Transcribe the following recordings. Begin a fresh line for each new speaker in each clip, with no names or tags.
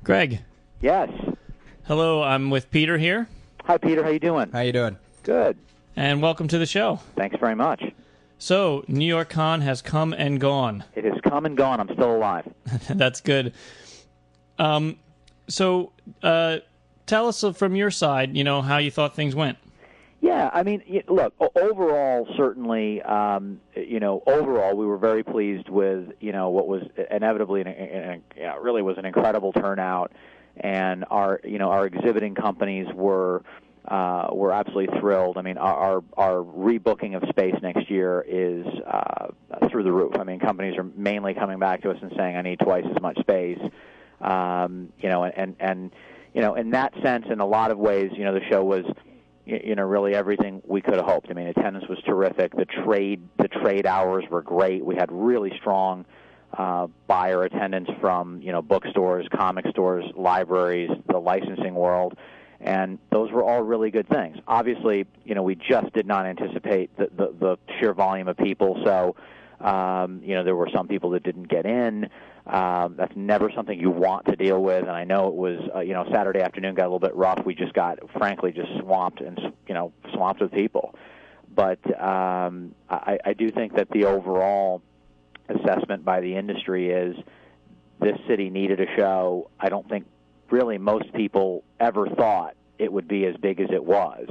Greg.
Yes.
Hello, I'm with Peter here.
Hi, Peter. How you doing?
How you doing?
Good.
And welcome to the show.
Thanks very much.
So, New York Con has come and gone.
It has come and gone. I'm still alive.
That's good. So, tell us from your side, how you thought things went.
Yeah, I mean, look, overall, certainly, overall, we were very pleased with, what was inevitably, really was an incredible turnout, and our exhibiting companies were absolutely thrilled. I mean, our rebooking of space next year is through the roof. I mean, companies are mainly coming back to us and saying, I need twice as much space, in that sense, in a lot of ways, the show was, really everything we could have hoped. I mean, attendance was terrific. The trade hours were great. We had really strong buyer attendance from, bookstores, comic stores, libraries, the licensing world, and those were all really good things. Obviously, we just did not anticipate the sheer volume of people, so, there were some people that didn't get in. That's never something you want to deal with, and I know it was, Saturday afternoon got a little bit rough. We just got, frankly, just swamped with people. But I do think that the overall assessment by the industry is this city needed a show. I don't think really most people ever thought it would be as big as it was.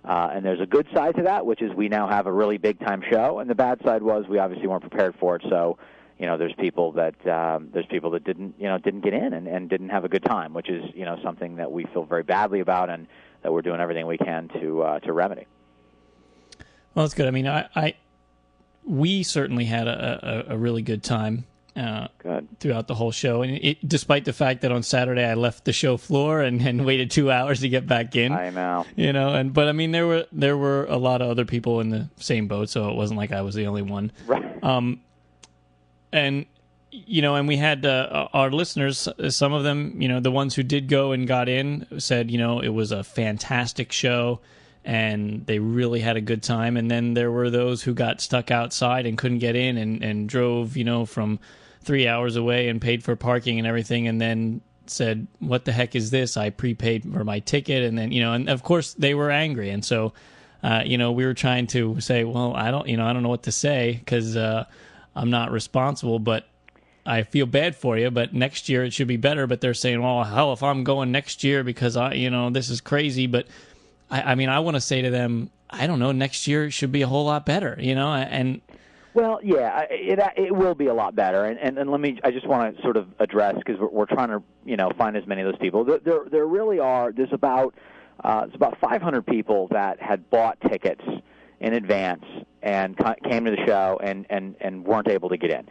And there's a good side to that, which is we now have a really big-time show, and the bad side was we obviously weren't prepared for it, so there's people that didn't get in and didn't have a good time, which is something that we feel very badly about and that we're doing everything we can to remedy.
Well, that's good. I mean, we certainly had a really good time throughout the whole show, and despite the fact that on Saturday I left the show floor and waited 2 hours to get back in.
I know.
But I mean, there were a lot of other people in the same boat, so it wasn't like I was the only one.
Right.
And we had our listeners, some of them, the ones who did go and got in said, it was a fantastic show and they really had a good time. And then there were those who got stuck outside and couldn't get in and drove, from 3 hours away and paid for parking and everything, and then said, what the heck is this? I prepaid for my ticket. And then, and of course they were angry. And so, we were trying to say, well, I don't know what to say because, I'm not responsible, but I feel bad for you, but next year it should be better. But they're saying, well, hell, if I'm going next year because this is crazy. But I mean, I want to say to them, I don't know, next year it should be a whole lot better, and.
Well, yeah, it will be a lot better, and I just want to sort of address, because we're trying to find as many of those people. There really are. There's about 500 people that had bought tickets in advance and came to the show and weren't able to get in.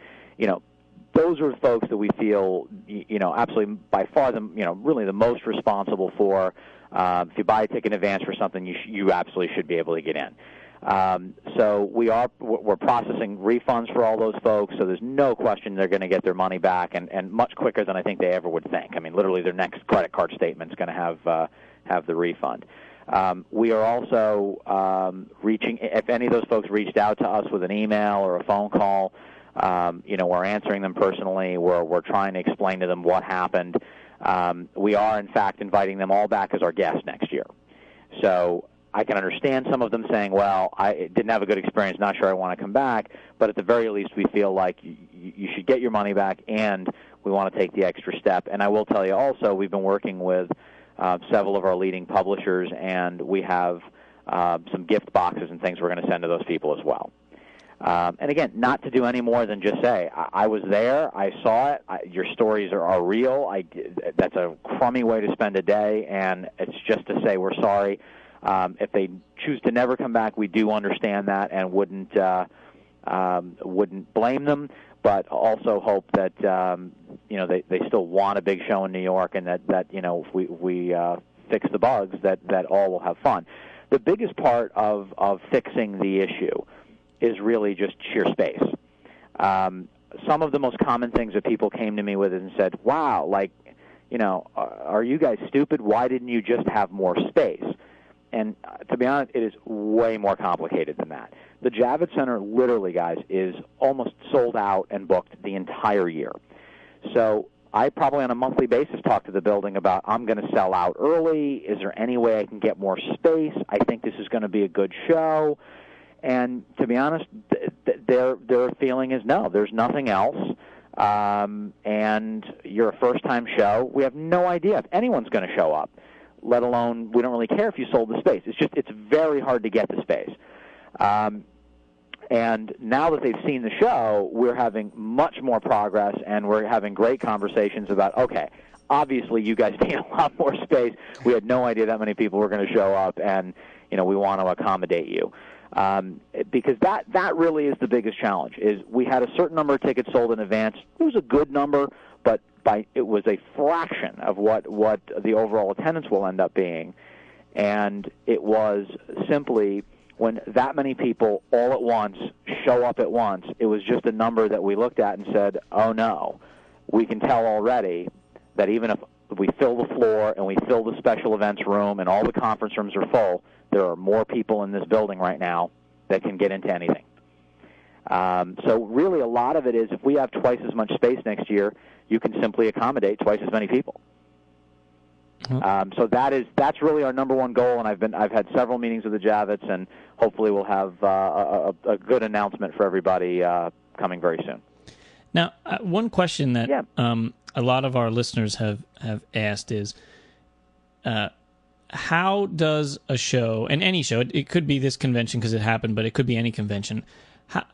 Those are folks that we feel absolutely by far really the most responsible for. If you buy a ticket in advance for something, you absolutely should be able to get in. So we're processing refunds for all those folks, so there's no question they're going to get their money back, and much quicker than I think they ever would think. I mean, literally their next credit card statement is going to have the refund. We are also reaching, if any of those folks reached out to us with an email or a phone call, we're answering them personally. We're trying to explain to them what happened. We are, in fact, inviting them all back as our guests next year. So I can understand some of them saying, well, I didn't have a good experience, not sure I want to come back, but at the very least we feel like you should get your money back, and we want to take the extra step. And I will tell you also, we've been working with several of our leading publishers, and we have some gift boxes and things we're going to send to those people as well. And again, not to do any more than just say, I was there, I saw it, your stories are real. That's a crummy way to spend a day, and it's just to say we're sorry. If they choose to never come back, we do understand that and wouldn't blame them, but also hope that they still want a big show in New York, and that if we fix the bugs, that all will have fun. The biggest part of fixing the issue is really just sheer space. Some of the most common things that people came to me with and said, wow, are you guys stupid? Why didn't you just have more space? And to be honest, it is way more complicated than that. The Javits Center, literally, guys, is almost sold out and booked the entire year. So I probably on a monthly basis talk to the building about, I'm going to sell out early. Is there any way I can get more space? I think this is going to be a good show. And to be honest, their feeling is no, there's nothing else. And you're a first-time show. We have no idea if anyone's going to show up, let alone we don't really care if you sold the space. It's very hard to get the space. And now that they've seen the show, we're having much more progress, and we're having great conversations about, okay, obviously you guys need a lot more space. We had no idea that many people were going to show up, and we want to accommodate you. Because that really is the biggest challenge, is we had a certain number of tickets sold in advance. It was a good number, but it was a fraction of what the overall attendance will end up being. And it was simply, when that many people all at once show up at once, it was just a number that we looked at and said, oh no, we can tell already that even if we fill the floor and we fill the special events room and all the conference rooms are full, there are more people in this building right now that can get into anything. So really a lot of it is, if we have twice as much space next year, you can simply accommodate twice as many people. So that's really our number one goal, and I've had several meetings with the Javits, and hopefully we'll have a good announcement for everybody coming very soon.
Now, one question that a lot of our listeners have asked is, how does a show, and any show, it could be this convention because it happened, but it could be any convention,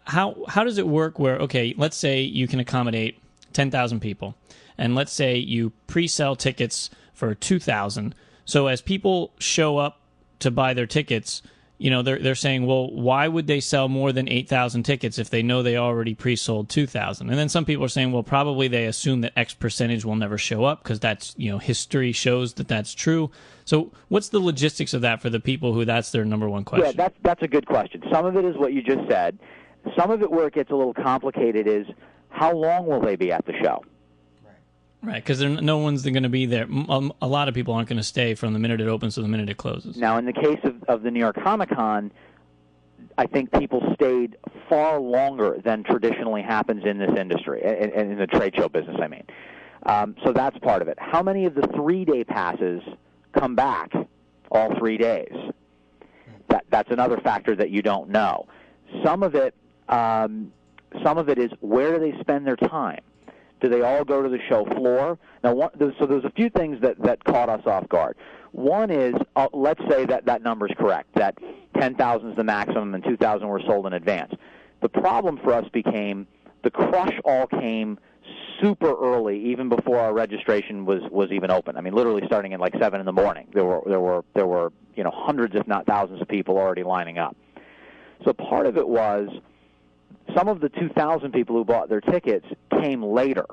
how does it work where, okay, let's say you can accommodate 10,000 people, and let's say you pre-sell tickets for 2,000. So as people show up to buy their tickets, they're saying, well, why would they sell more than 8,000 tickets if they know they already pre-sold 2,000? And then some people are saying, well, probably they assume that X percentage will never show up because that's, history shows that that's true. So what's the logistics of that for the people who that's their number one question?
Yeah, that's a good question. Some of it is what you just said. Some of it where it gets a little complicated is, how long will they be at the show?
Right, because no one's going to be there. A lot of people aren't going to stay from the minute it opens to the minute it closes.
Now, in the case of the New York Comic Con, I think people stayed far longer than traditionally happens in this industry, and in the trade show business, I mean. So that's part of it. How many of the 3-day passes come back all 3 days? That's another factor that you don't know. Some of it is, where do they spend their time? Do they all go to the show floor? Now, so there's a few things that caught us off guard. One is, let's say that number's correct, that 10,000 is the maximum and 2,000 were sold in advance. The problem for us became the crush all came super early, even before our registration was even open. I mean, literally starting at like 7 in the morning. There were hundreds, if not thousands, of people already lining up. So part of it was, some of the 2,000 people who bought their tickets came later,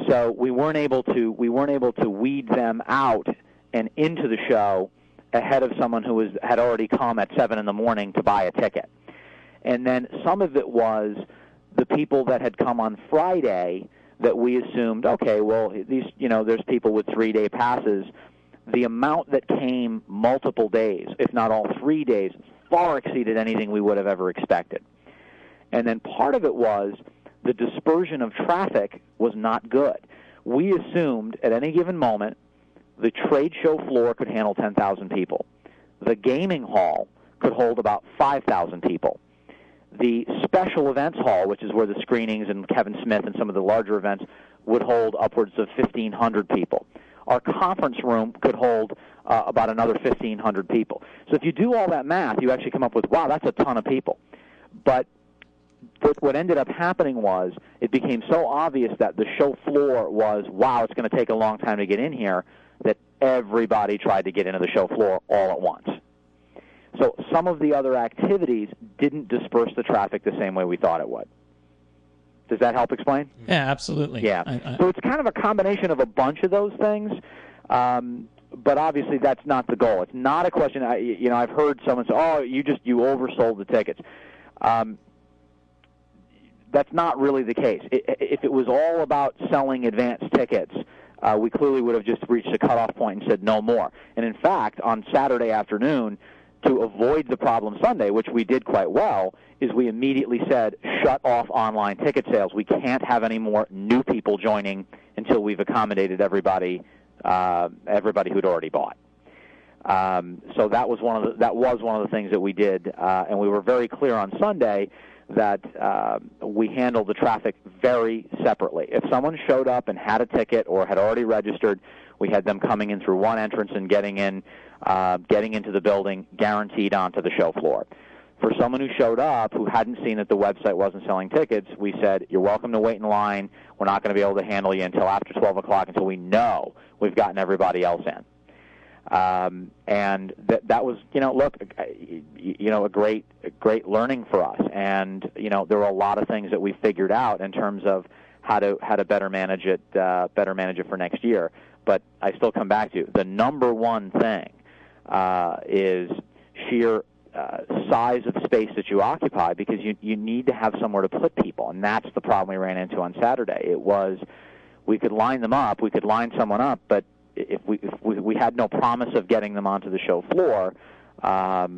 so we weren't able to weed them out and into the show ahead of someone who had already come at 7 in the morning to buy a ticket. And then some of it was the people that had come on Friday that we assumed, okay, well, these there's people with 3-day passes. The amount that came multiple days, if not all 3 days, far exceeded anything we would have ever expected. And then part of it was the dispersion of traffic was not good. We assumed at any given moment the trade show floor could handle 10,000 people. The gaming hall could hold about 5,000 people. The special events hall, which is where the screenings and Kevin Smith and some of the larger events, would hold upwards of 1,500 people. Our conference room could hold about another 1,500 people. So if you do all that math, you actually come up with, wow, that's a ton of people. But what ended up happening was, it became so obvious that the show floor was, wow, it's going to take a long time to get in here, that everybody tried to get into the show floor all at once. So some of the other activities didn't disperse the traffic the same way we thought it would. Does that help explain?
Yeah, absolutely.
Yeah. So it's kind of a combination of a bunch of those things, but obviously that's not the goal. It's not a question. I've heard someone say, "Oh, you oversold the tickets." That's not really the case. If it was all about selling advance tickets, we clearly would have just reached a cutoff point and said no more. And in fact, on Saturday afternoon, to avoid the problem Sunday, which we did quite well, is we immediately said, shut off online ticket sales. We can't have any more new people joining until we've accommodated everybody who'd already bought. So that was one of the things that we did, and we were very clear on Sunday that we handled the traffic very separately. If someone showed up and had a ticket or had already registered, we had them coming in through one entrance and getting into the building, guaranteed onto the show floor. For someone who showed up who hadn't seen that the website wasn't selling tickets, we said, you're welcome to wait in line. We're not going to be able to handle you until after 12 o'clock until we know we've gotten everybody else in. And that was, a great learning for us. And, there were a lot of things that we figured out in terms of how to better manage it for next year. But I still come back to the number one thing is sheer size of space that you occupy, because you need to have somewhere to put people, and that's the problem we ran into on Saturday. It was we could line them up, we could line someone up, but if we had no promise of getting them onto the show floor, that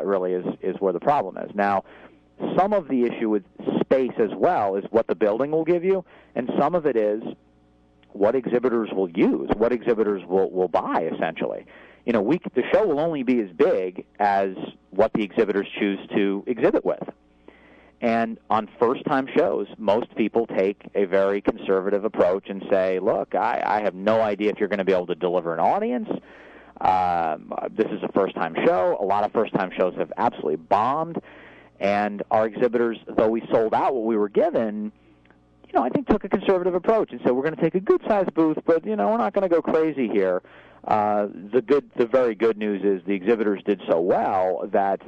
really is where the problem is. Now, some of the issue with space as well is what the building will give you, and some of it is what exhibitors will use, what exhibitors will buy, essentially. The show will only be as big as what the exhibitors choose to exhibit with. And on first-time shows, most people take a very conservative approach and say, look, I have no idea if you're going to be able to deliver an audience. This is a first-time show. A lot of first-time shows have absolutely bombed. And our exhibitors, though we sold out what we were given, I think took a conservative approach and said, we're going to take a good-sized booth, but, we're not going to go crazy here. The very good news is the exhibitors did so well that,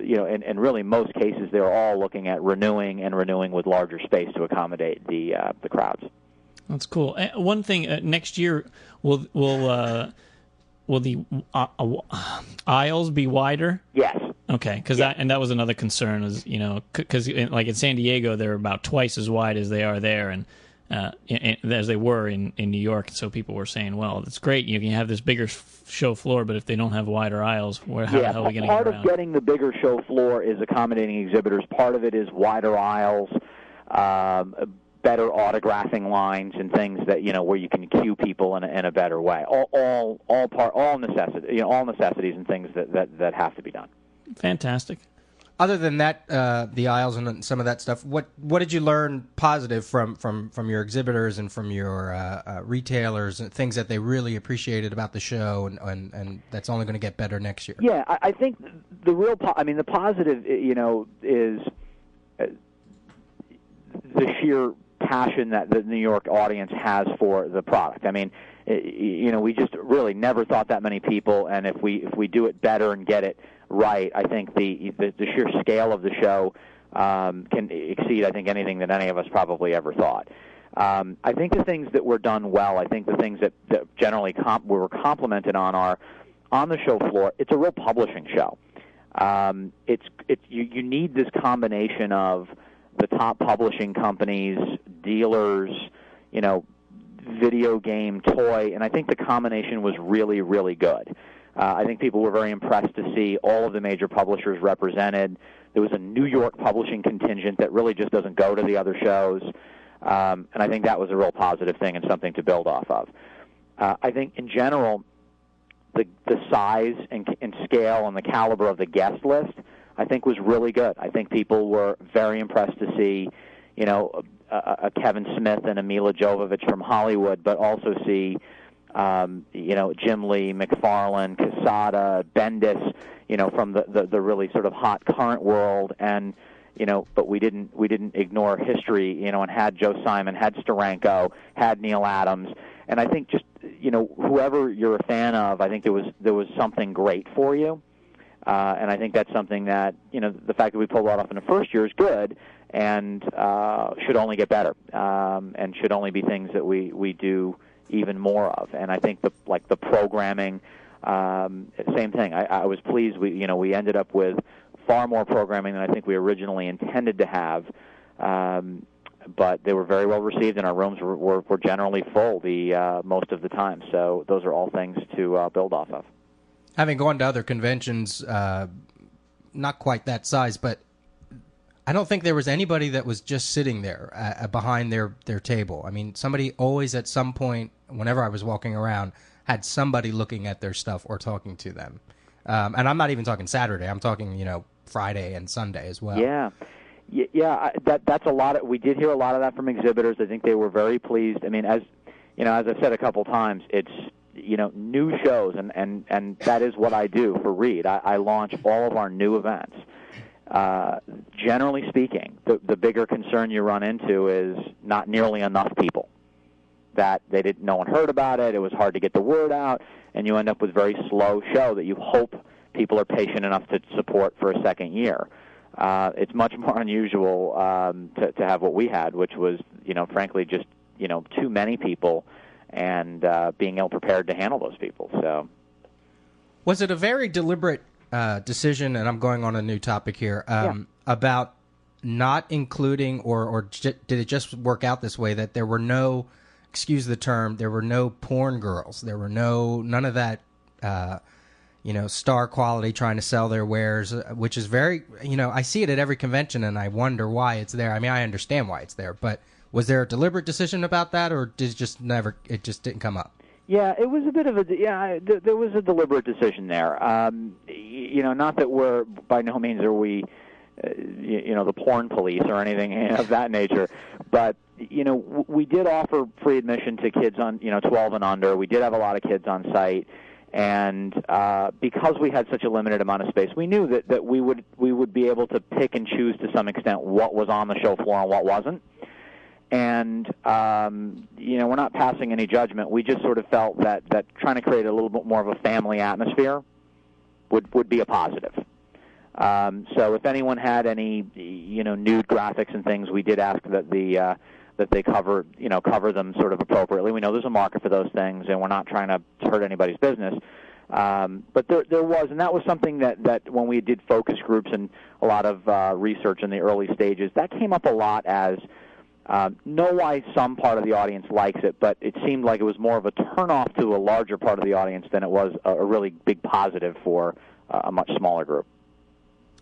in really most cases, they're all looking at renewing with larger space to accommodate the crowds.
That's cool. One thing, next year, will the aisles be wider?
Yes.
Okay, because that was another concern, is because like in San Diego they're about twice as wide as they are there, and as they were in New York. So people were saying, well, it's great, you can have this bigger show floor, but if they don't have wider aisles, how the hell are we going to get around?
Part of getting the bigger show floor is accommodating exhibitors. Part of it is wider aisles, better autographing lines, and things that where you can queue people in a better way. All necessities and things that have to be done.
Fantastic.
Other than that, the aisles and some of that stuff, what did you learn positive from your exhibitors and from your retailers, and things that they really appreciated about the show, and that's only going to get better next year?
Yeah, I think the positive, is the sheer passion that the New York audience has for the product. I mean, we just really never thought that many people, and if we do it better and get it right, I think the sheer scale of the show can exceed, I think, anything that any of us probably ever thought. I think the things that were done well, I think the things that generally we were complimented on are, on the show floor, it's a real publishing show. You need this combination of the top publishing companies, dealers, video game, toy, and I think the combination was really, really good. I think people were very impressed to see all of the major publishers represented. There was a New York publishing contingent that really just doesn't go to the other shows, and I think that was a real positive thing and something to build off of. I think in general, the size and scale and the caliber of the guest list, I think, was really good. I think people were very impressed to see, a Kevin Smith and a Mila Jovovich from Hollywood, but also see Jim Lee, McFarlane, Quesada, Bendis, from the really sort of hot current world, and but we didn't ignore history, and had Joe Simon, had Steranko, had Neil Adams, and I think just whoever you're a fan of, I think there was something great for you, and I think that's something that the fact that we pulled that off in the first year is good, and should only get better, and should only be things that we do even more of. And I think the programming, same thing. I was pleased. We ended up with far more programming than I think we originally intended to have, but they were very well received, and our rooms were generally full most of the time. So those are all things to build off of. Having
gone to other conventions, not quite that size, but I don't think there was anybody that was just sitting there behind their table. I mean, somebody always at some point, whenever I was walking around, had somebody looking at their stuff or talking to them. And I'm not even talking Saturday. I'm talking, Friday and Sunday as well.
Yeah. Yeah, that's a lot. We did hear a lot of that from exhibitors. I think they were very pleased. I mean, as I've said a couple times, it's new shows, and that is what I do for Reed. I launch all of our new events. Generally speaking, the bigger concern you run into is not nearly enough people. That no one heard about it. It was hard to get the word out, and you end up with a very slow show that you hope people are patient enough to support for a second year. It's much more unusual to have what we had, which was, frankly, just too many people, and being ill-prepared to handle those people. So,
was it a very deliberate decision? And I'm going on a new topic here about not including, or did it just work out this way that there were no, excuse the term, there were no porn girls, there were none of that. Star quality trying to sell their wares, which is very, I see it at every convention and I wonder why it's there. I mean, I understand why it's there, but was there a deliberate decision about that, or did it just didn't come up?
Yeah, it was a bit of there was a deliberate decision there. Not that we're, by no means are we, the porn police or anything of that nature, but, we did offer free admission to kids on, 12 and under. We did have a lot of kids on site. And because we had such a limited amount of space, we knew that we would be able to pick and choose to some extent what was on the show floor and what wasn't. And we're not passing any judgment. We just sort of felt that trying to create a little bit more of a family atmosphere would be a positive. So if anyone had any nude graphics and things, we did ask that that they cover them sort of appropriately. We know there's a market for those things, and we're not trying to hurt anybody's business. But there was, and that was something that when we did focus groups and a lot of research in the early stages, that came up a lot as know why some part of the audience likes it, but it seemed like it was more of a turnoff to a larger part of the audience than it was a really big positive for a much smaller group.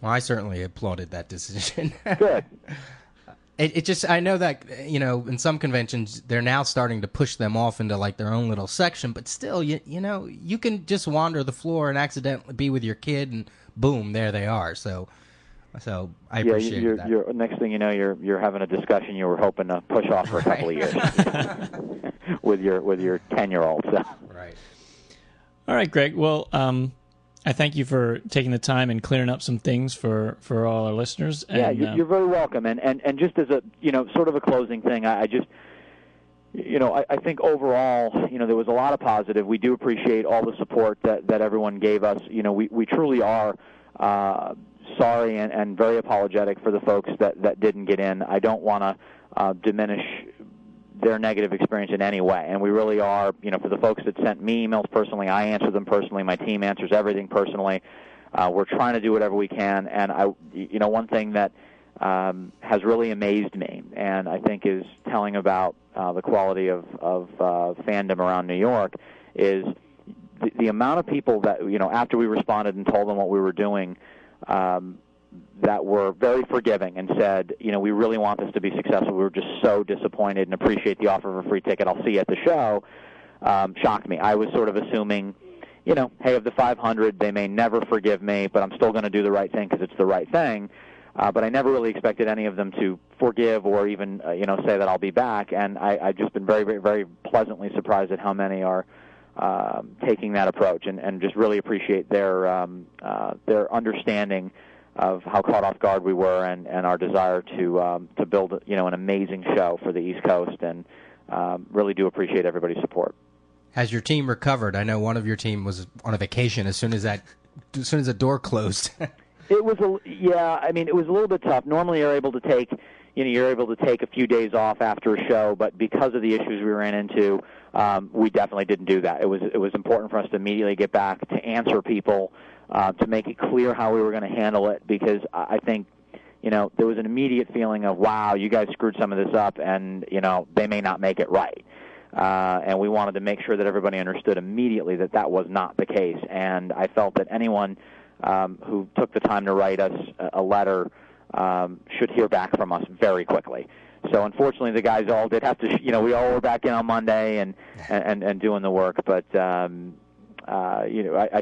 Well, I certainly applauded that decision.
Good.
It just, I know that, in some conventions, they're now starting to push them off into, like, their own little section, but still, you can just wander the floor and accidentally be with your kid, and boom, there they are. So I appreciate that.
You're, next thing you know, you're having a discussion you were hoping to push off for a couple of years with your 10-year-old. So.
Right.
All right, Greg. Well, I thank you for taking the time and clearing up some things for all our listeners. And,
you're very welcome. And just as a sort of a closing thing, I just I think overall there was a lot of positive. We do appreciate all the support that everyone gave us. We truly are sorry and very apologetic for the folks that didn't get in. I don't want to diminish their negative experience in any way. And we really are, for the folks that sent me emails personally, I answer them personally. My team answers everything personally. We're trying to do whatever we can. And one thing that has really amazed me, and I think is telling about the quality of fandom around New York, is the amount of people that, after we responded and told them what we were doing, that were very forgiving and said, we really want this to be successful. We were just so disappointed and appreciate the offer of a free ticket. I'll see you at the show. Shocked me. I was sort of assuming, hey, of the 500, they may never forgive me, but I'm still going to do the right thing because it's the right thing. But I never really expected any of them to forgive or even, say that I'll be back. And I've just been very, very, very pleasantly surprised at how many are taking that approach and just really appreciate their understanding of how caught off guard we were and our desire to build an amazing show for the East Coast, and really do appreciate everybody's support.
Has your team recovered? I know one of your team was on a vacation as soon as the door closed.
It was it was a little bit tough. Normally you're able to take a few days off after a show, but because of the issues we ran into, we definitely didn't do that. It was important for us to immediately get back to answer people, to make it clear how we were going to handle it, because I think, there was an immediate feeling of, wow, you guys screwed some of this up, and, they may not make it right. And we wanted to make sure that everybody understood immediately that was not the case. And I felt that anyone who took the time to write us a letter should hear back from us very quickly. So unfortunately, the guys all did have to. We all were back in on Monday and doing the work. But I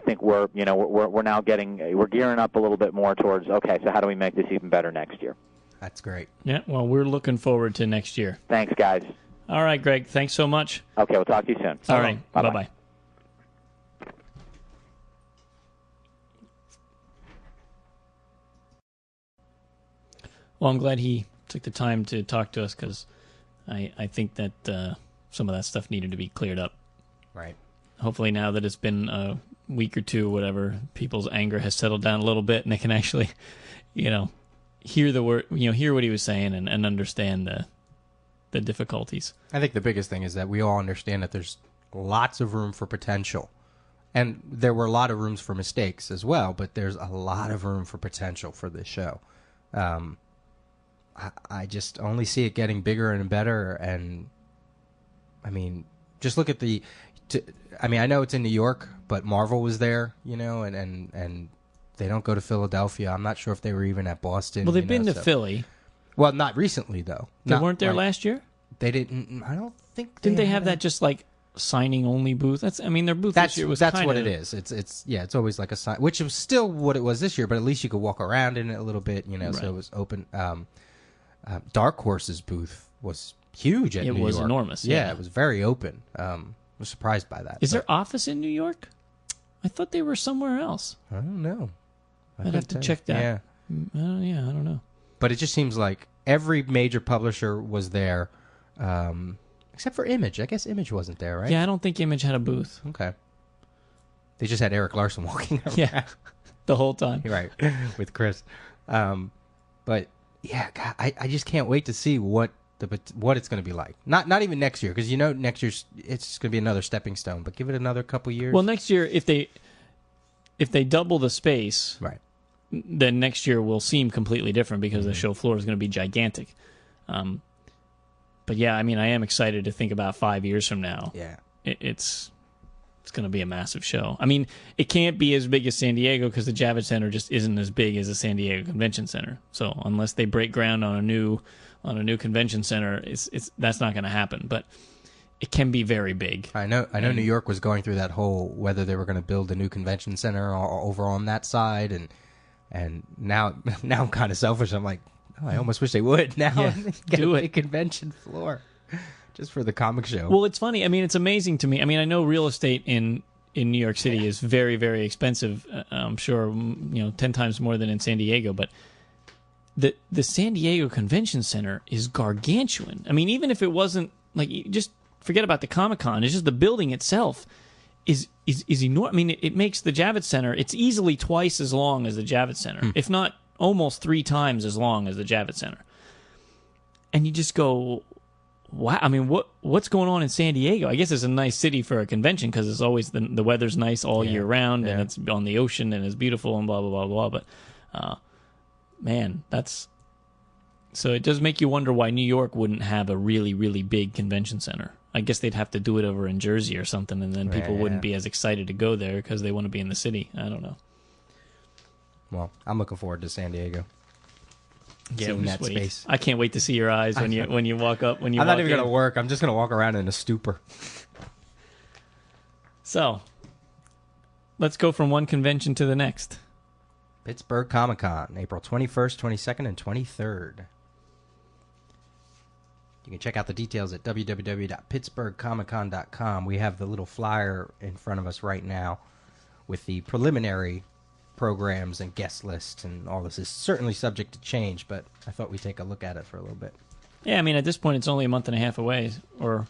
think we're now we're gearing up a little bit more towards, okay, so how do we make this even better next year?
That's great.
Yeah, well, we're looking forward to next year.
Thanks, guys.
All right, Greg. Thanks so much.
Okay, we'll talk to you soon.
All right. Bye-bye. Well, I'm glad he took the time to talk to us, because I think that some of that stuff needed to be cleared up.
Right.
Hopefully now that it's been a week or two, whatever, people's anger has settled down a little bit, and they can actually, hear the word, hear what he was saying and understand the difficulties.
I think the biggest thing is that we all understand that there's lots of room for potential. And there were a lot of rooms for mistakes as well, but there's a lot of room for potential for this show. I just only see it getting bigger and better. And, I mean, just look at I know it's in New York, but Marvel was there, and they don't go to Philadelphia. I'm not sure if they were even at Boston.
Well, they've been to Philly.
Well, not recently, though.
They weren't there last year?
They didn't. I don't think
Didn't they have that just like signing only booth? Their booth this year was
that's what it is. It's always like a sign, which was still what it was this year, but at least you could walk around in it a little bit,
Right.
So it was open. Dark Horse's booth was huge at New York.
It was enormous. Yeah,
it was very open. I was surprised by that.
Is their office in New York? I thought they were somewhere else.
I don't know.
I'd have to check that.
Yeah.
I don't know.
But it just seems like every major publisher was there, except for Image. I guess Image wasn't there, right?
Yeah, I don't think Image had a booth.
Okay. They just had Eric Larson walking around.
Yeah, the whole time.
Right, with Chris. But, yeah, God, I just can't wait to see what it's going to be like. Not even next year, because next year's it's going to be another stepping stone. But give it another couple years.
Well, next year, if they double the space,
right,
then next year will seem completely different, because the show floor is going to be gigantic. But yeah, I am excited to think about 5 years from now.
Yeah,
it's going to be a massive show. It can't be as big as San Diego, because the Javits Center just isn't as big as the San Diego Convention Center. So unless they break ground on a new convention center, that's not going to happen. But it can be very big.
I know New York was going through that whole whether they were going to build a new convention center over on that side, and now I'm kind of selfish. I'm like, I almost wish they would now get a big convention floor just for the comic show.
Well, it's funny. It's amazing to me. I know real estate in New York City is very, very expensive. I'm sure 10 times more than in San Diego, but the San Diego Convention Center is gargantuan. Even if it wasn't just forget about the Comic-Con. It's just the building itself is enormous. It makes the Javits Center. It's easily twice as long as the Javits Center, if not almost 3 times as long as the Javits Center. And you just go, wow. What's going on in San Diego? I guess it's a nice city for a convention, because it's always the weather's nice all year round, and it's on the ocean and it's beautiful and blah blah blah blah. But man, so it does make you wonder why New York wouldn't have a really, really big convention center. I guess they'd have to do it over in Jersey or something, and then people wouldn't be as excited to go there because they want to be in the city. I don't know.
Well, I'm looking forward to San Diego.
Seeing that space. I can't wait to see your eyes when you walk up. I'm
not even going to work. I'm just going to walk around in a stupor.
So, let's go from one convention to the next.
Pittsburgh Comic-Con, April 21st, 22nd, and 23rd. You can check out the details at www.pittsburghcomiccon.com. We have the little flyer in front of us right now with the preliminary programs and guest lists, and all this is certainly subject to change, but I thought we'd take a look at it for a little bit.
Yeah, at this point, it's only a month and a half away, or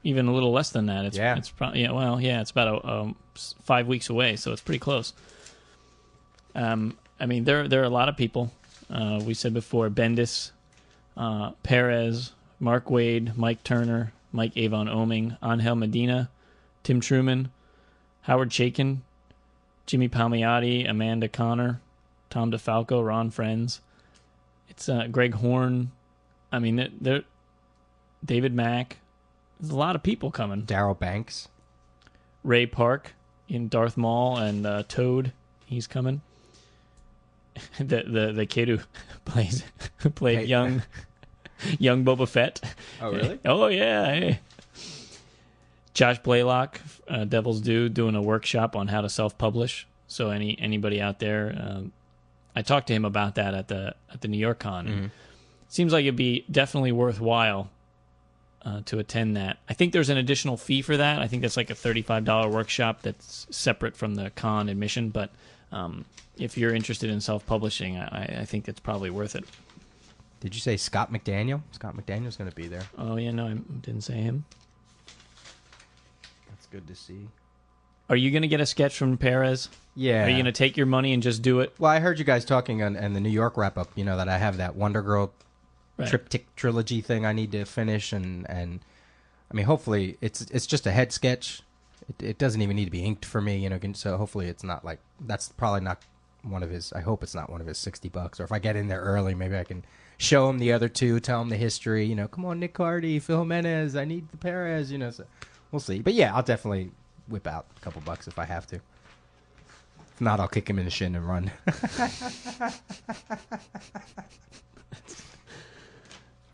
even a little less than that. It's probably it's about 5 weeks away, so it's pretty close. There are a lot of people. We said before, Bendis, Perez, Mark Waid, Mike Turner, Mike Avon Oming, Angel Medina, Tim Truman, Howard Chaykin, Jimmy Palmiotti, Amanda Connor, Tom DeFalco, Ron Frenz. It's Greg Horn. David Mack. There's a lot of people coming.
Darryl Banks.
Ray Park in Darth Maul and Toad. He's coming. the kid who played young Boba Fett.
Oh, really?
Oh, yeah. Hey. Josh Blaylock, Devil's Due, doing a workshop on how to self-publish. So anybody out there, I talked to him about that at the New York Con.
Mm-hmm.
Seems like it'd be definitely worthwhile to attend that. I think there's an additional fee for that. I think that's like a $35 workshop that's separate from the con admission. But if you're interested in self-publishing, I think it's probably worth it.
Did you say Scott McDaniel? Scott McDaniel's going to be there.
Oh, yeah, no, I didn't say him.
That's good to see.
Are you going to get a sketch from Perez?
Yeah.
Are you going to take your money and just do it?
Well, I heard you guys talking on the New York wrap-up, that I have that Wonder Girl triptych trilogy thing I need to finish, and I mean, hopefully it's just a head sketch. It doesn't even need to be inked for me, so hopefully it's not like, that's probably not one of his, I hope it's not one of his $60, or if I get in there early, maybe I can show him the other two, tell him the history, come on, Nick Hardy, Phil Jimenez, I need the Perez, so we'll see. But yeah, I'll definitely whip out a couple bucks if I have to. If not, I'll kick him in the shin and run.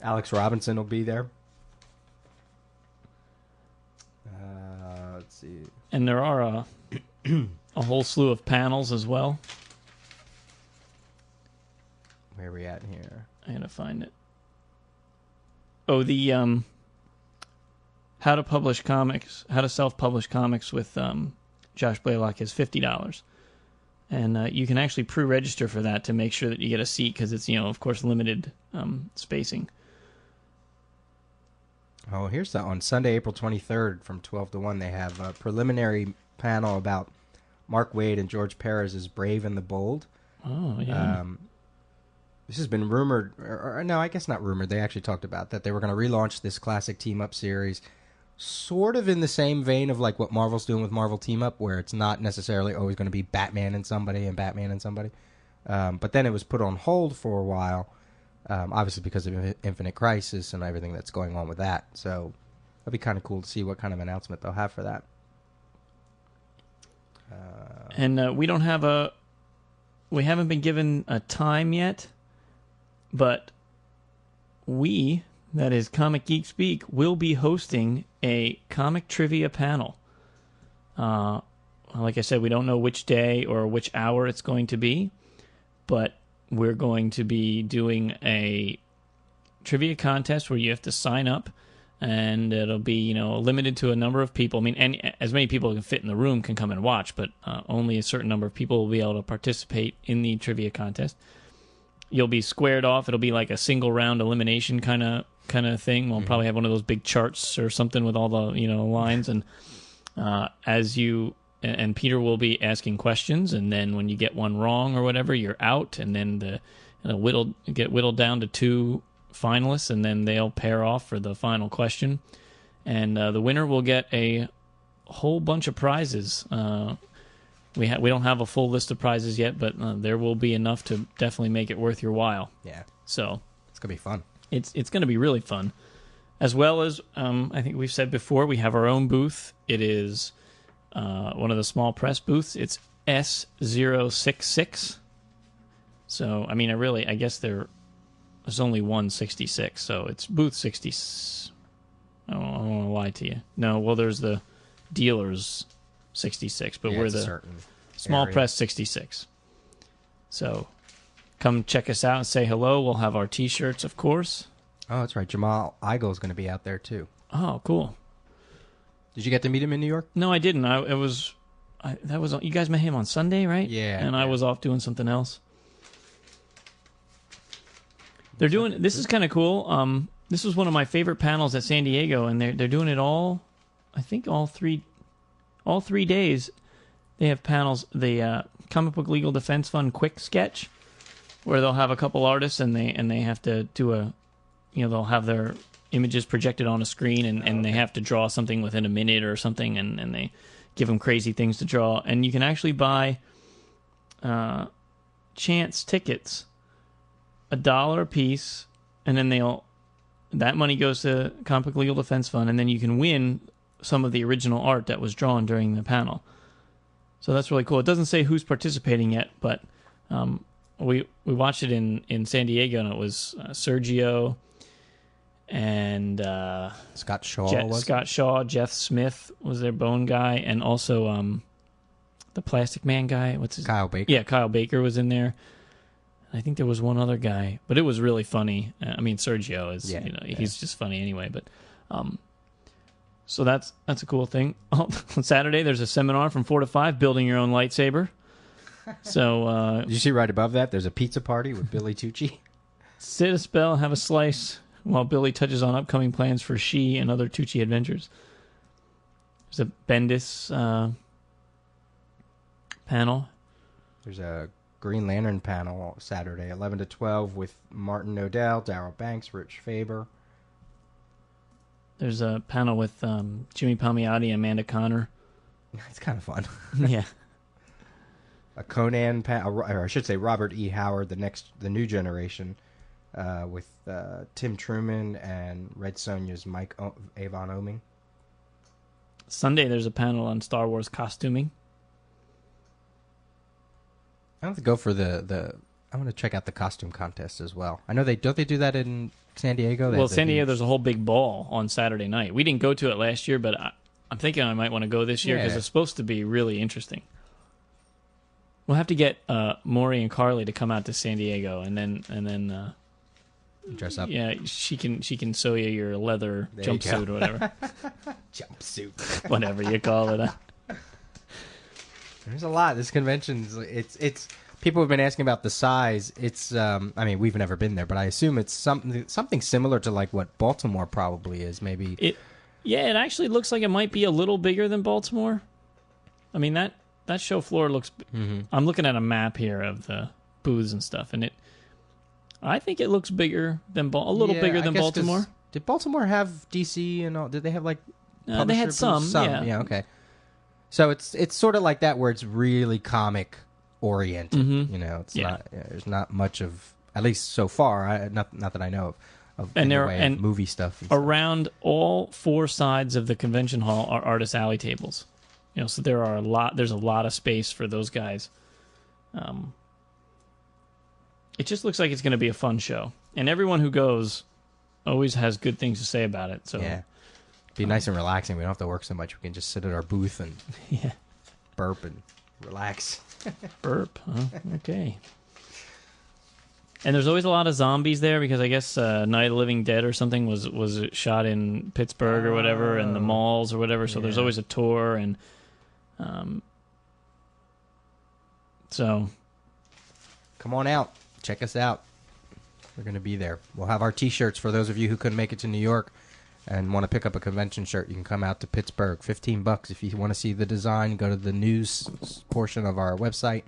Alex Robinson will be there. Let's see.
And there are a whole slew of panels as well.
Where are we at here?
I gotta find it. Oh, the how to self-publish comics with Josh Blaylock is $50. And you can actually pre-register for that to make sure that you get a seat, because it's, of course, limited spacing.
Oh, here's that. On Sunday, April 23rd from 12 to 1, they have a preliminary panel about Mark Waid and George Perez's Brave and the Bold.
Oh, yeah.
This has been rumored, or no, I guess not rumored. They actually talked about that they were going to relaunch this classic team-up series, sort of in the same vein of like what Marvel's doing with Marvel Team-Up, where it's not necessarily always going to be Batman and somebody and Batman and somebody. But then it was put on hold for a while, obviously because of Infinite Crisis and everything that's going on with that. So it'll be kind of cool to see what kind of announcement they'll have for that.
And we haven't been given a time yet, but that is Comic Geek Speak, will be hosting a comic trivia panel. Like I said, we don't know which day or which hour it's going to be, but we're going to be doing a trivia contest where you have to sign up, and it'll be, limited to a number of people. I mean, and as many people as can fit in the room can come and watch, but only a certain number of people will be able to participate in the trivia contest. You'll be squared off. It'll be like a single round elimination kind of thing. We'll probably have one of those big charts or something with all the lines, and and Peter will be asking questions, and then when you get one wrong or whatever, you're out, and then it'll get whittled down to two finalists, and then they'll pair off for the final question, and the winner will get a whole bunch of prizes. We don't have a full list of prizes yet, but there will be enough to definitely make it worth your while.
Yeah.
So
it's gonna be fun.
It's going to be really fun, as well as I think we've said before, we have our own booth. It is one of the small press booths. It's S066. So I mean, I guess there's only 166, so it's booth 60. I don't want to lie to you. No, well, there's the dealers 66, but we're the small
area.
press 66. So come check us out and say hello. We'll have our T-shirts, of course.
Oh, that's right. Jamal Eigel's going to be out there too.
Oh, cool.
Did you get to meet him in New York?
No, I didn't. You guys met him on Sunday, right?
Yeah.
And I was off doing something else. This is kind of cool. This was one of my favorite panels at San Diego, and they're doing it all three days. They have panels. The Comic Book Legal Defense Fund quick sketch, where they'll have a couple artists and they have to do they'll have their images projected on a screen, and they have to draw something within a minute or something, and they give them crazy things to draw. And you can actually buy chance tickets, $1 a piece, and then that money goes to Comic Book Legal Defense Fund, and then you can win some of the original art that was drawn during the panel. So that's really cool. It doesn't say who's participating yet, but we watched it in San Diego, and it was Sergio and
Scott Shaw,
Jeff Smith was their bone guy, and also the Plastic Man guy. What's his?
Kyle Baker.
Yeah, Kyle Baker was in there. I think there was one other guy, but it was really funny. I mean, Sergio is, he's just funny anyway. But so that's a cool thing. On Saturday, there's a seminar from 4 to 5, building your own lightsaber. So
did you see right above that? There's a pizza party with Billy Tucci.
Sit a spell, have a slice, while Billy touches on upcoming plans for She and other Tucci adventures. There's a Bendis panel.
There's a Green Lantern panel Saturday, 11 to 12, with Martin Odell, Darryl Banks, Rich Faber.
There's a panel with Jimmy Palmiotti and Amanda Connor.
It's kind of fun.
Yeah.
A Conan panel, or I should say Robert E. Howard, the new generation, with Tim Truman and Red Sonja's Mike Avon Oming.
Sunday, there's a panel on Star Wars costuming.
I have to go for the. I want to check out the costume contest as well. I know they do that in San Diego.
Well, San Diego, there's a whole big ball on Saturday night. We didn't go to it last year, but I'm thinking I might want to go this year because it's supposed to be really interesting. We'll have to get Maury and Carly to come out to San Diego, and then
dress up.
Yeah, she can sew you your leather jumpsuit or whatever.
Jumpsuit,
whatever you call it.
There's a lot. This convention's it's. People have been asking about the size. It's. I mean, we've never been there, but I assume it's something similar to like what Baltimore probably is. Maybe.
It actually looks like it might be a little bigger than Baltimore. I mean that show floor looks. Mm-hmm. I'm looking at a map here of the booths and stuff, and I think it looks bigger than a little bigger than Baltimore.
Did Baltimore have DC and all? Did they have like?
They had some.
Yeah. Okay. So it's sort of like that where it's really comic oriented. Mm-hmm. You know, it's not. There's not much of, at least so far. Not that I know of of movie stuff.
Around all 4 sides of the convention hall are artist alley tables. You know, so there's a lot of space for those guys. It just looks like it's going to be a fun show, and everyone who goes always has good things to say about it. So
yeah, be nice and relaxing. We don't have to work so much. We can just sit at our booth and burp and relax.
Burp, huh? Okay. And there's always a lot of zombies there because I guess Night of the Living Dead or something was shot in Pittsburgh or whatever, and the malls or whatever. So there's always a tour, and so
come on out, check us out. We're going to be there. We'll have our T-shirts for those of you who couldn't make it to New York and want to pick up a convention shirt. You can come out to Pittsburgh. $15 if you want to see the design. Go to the news portion of our website.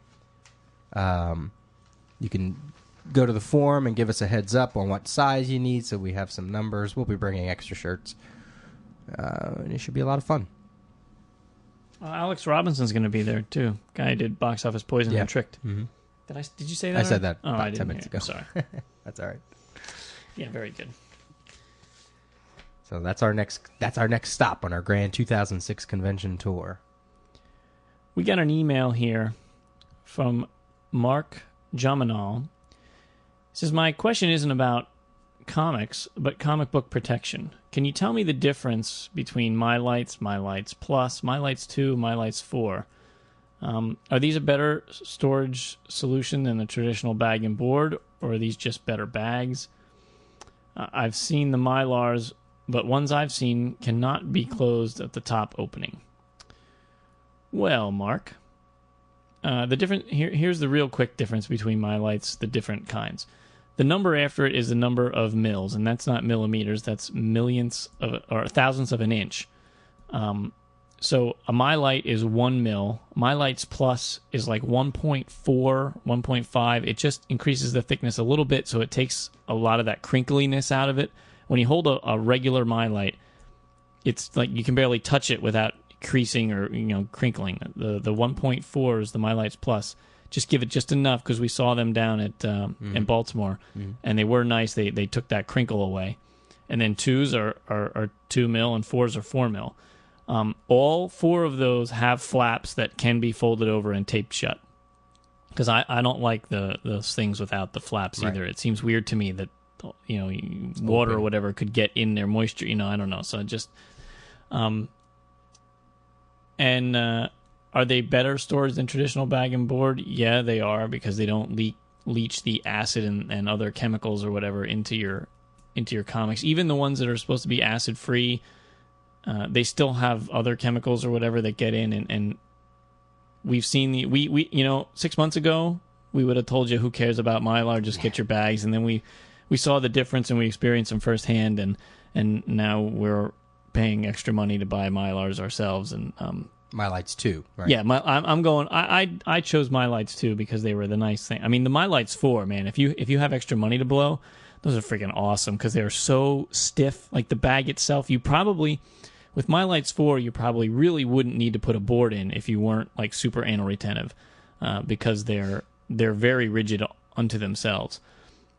You can go to the forum and give us a heads up on what size you need, so we have some numbers. We'll be bringing extra shirts. And it should be a lot of fun.
Alex Robinson's going to be there too. Guy who did Box Office Poison and Tricked.
Mm-hmm.
Did you say that?
I said that
about
10 minutes ago.
Sorry.
That's all right.
Yeah, very good.
So that's our next stop on our grand 2006 convention tour.
We got an email here from Mark Jamanal. It says, my question isn't about comics, but comic book protection. Can you tell me the difference between My Lights Plus, My Lights 2, My Lights 4? Are these a better storage solution than the traditional bag and board, or are these just better bags? I've seen the Mylars, but ones I've seen cannot be closed at the top opening. Well, Mark, here's the real quick difference between My Lights, the different kinds. The number after it is the number of mils, and that's not millimeters, that's millionths or thousandths of an inch. So a My Light is 1 mil. My Lights Plus is like 1.4, 1.5. It just increases the thickness a little bit, so it takes a lot of that crinkliness out of it. When you hold a regular My Light, it's like you can barely touch it without creasing or crinkling. The 1.4 is the My Lights Plus. Just give it just enough, because we saw them down at in Baltimore, and they were nice. They took that crinkle away. And then 2s are 2 mil and 4s are 4 mil. All 4 of those have flaps that can be folded over and taped shut. because I don't like those things without the flaps either. It seems weird to me that water or whatever could get in there, moisture. I don't know. So just and are they better storage than traditional bag and board? Yeah, they are, because they don't leach the acid and other chemicals or whatever into your comics. Even the ones that are supposed to be acid free, they still have other chemicals or whatever that get in, and we've seen we 6 months ago we would have told you, who cares about Mylar, just get your bags, and then we saw the difference and we experienced them firsthand, and now we're paying extra money to buy Mylars ourselves. And
Mylights too, right?
Yeah, I chose Mylights too because they were the nice thing. I mean, the Mylights 4, man, if you have extra money to blow, those are freaking awesome because they're so stiff. Like the bag itself, with Mylights 4, you probably really wouldn't need to put a board in if you weren't like super anal retentive, because they're very rigid unto themselves.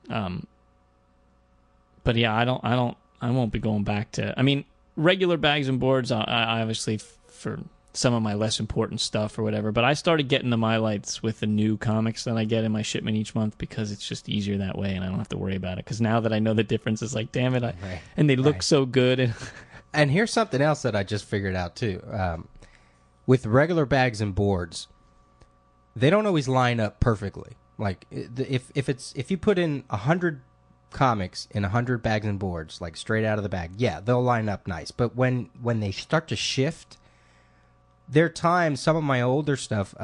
But yeah, I won't be going back to. I mean, regular bags and boards, I obviously for some of my less important stuff or whatever. But I started getting the Mylights with the new comics that I get in my shipment each month because it's just easier that way, and I don't have to worry about it. Because now that I know the difference, it's like, damn it, and they look so good.
And here's something else that I just figured out too. With regular bags and boards, they don't always line up perfectly. Like if you put in 100 comics in 100 bags and boards, like straight out of the bag, yeah, they'll line up nice. But when they start to shift, there are times, some of my older stuff,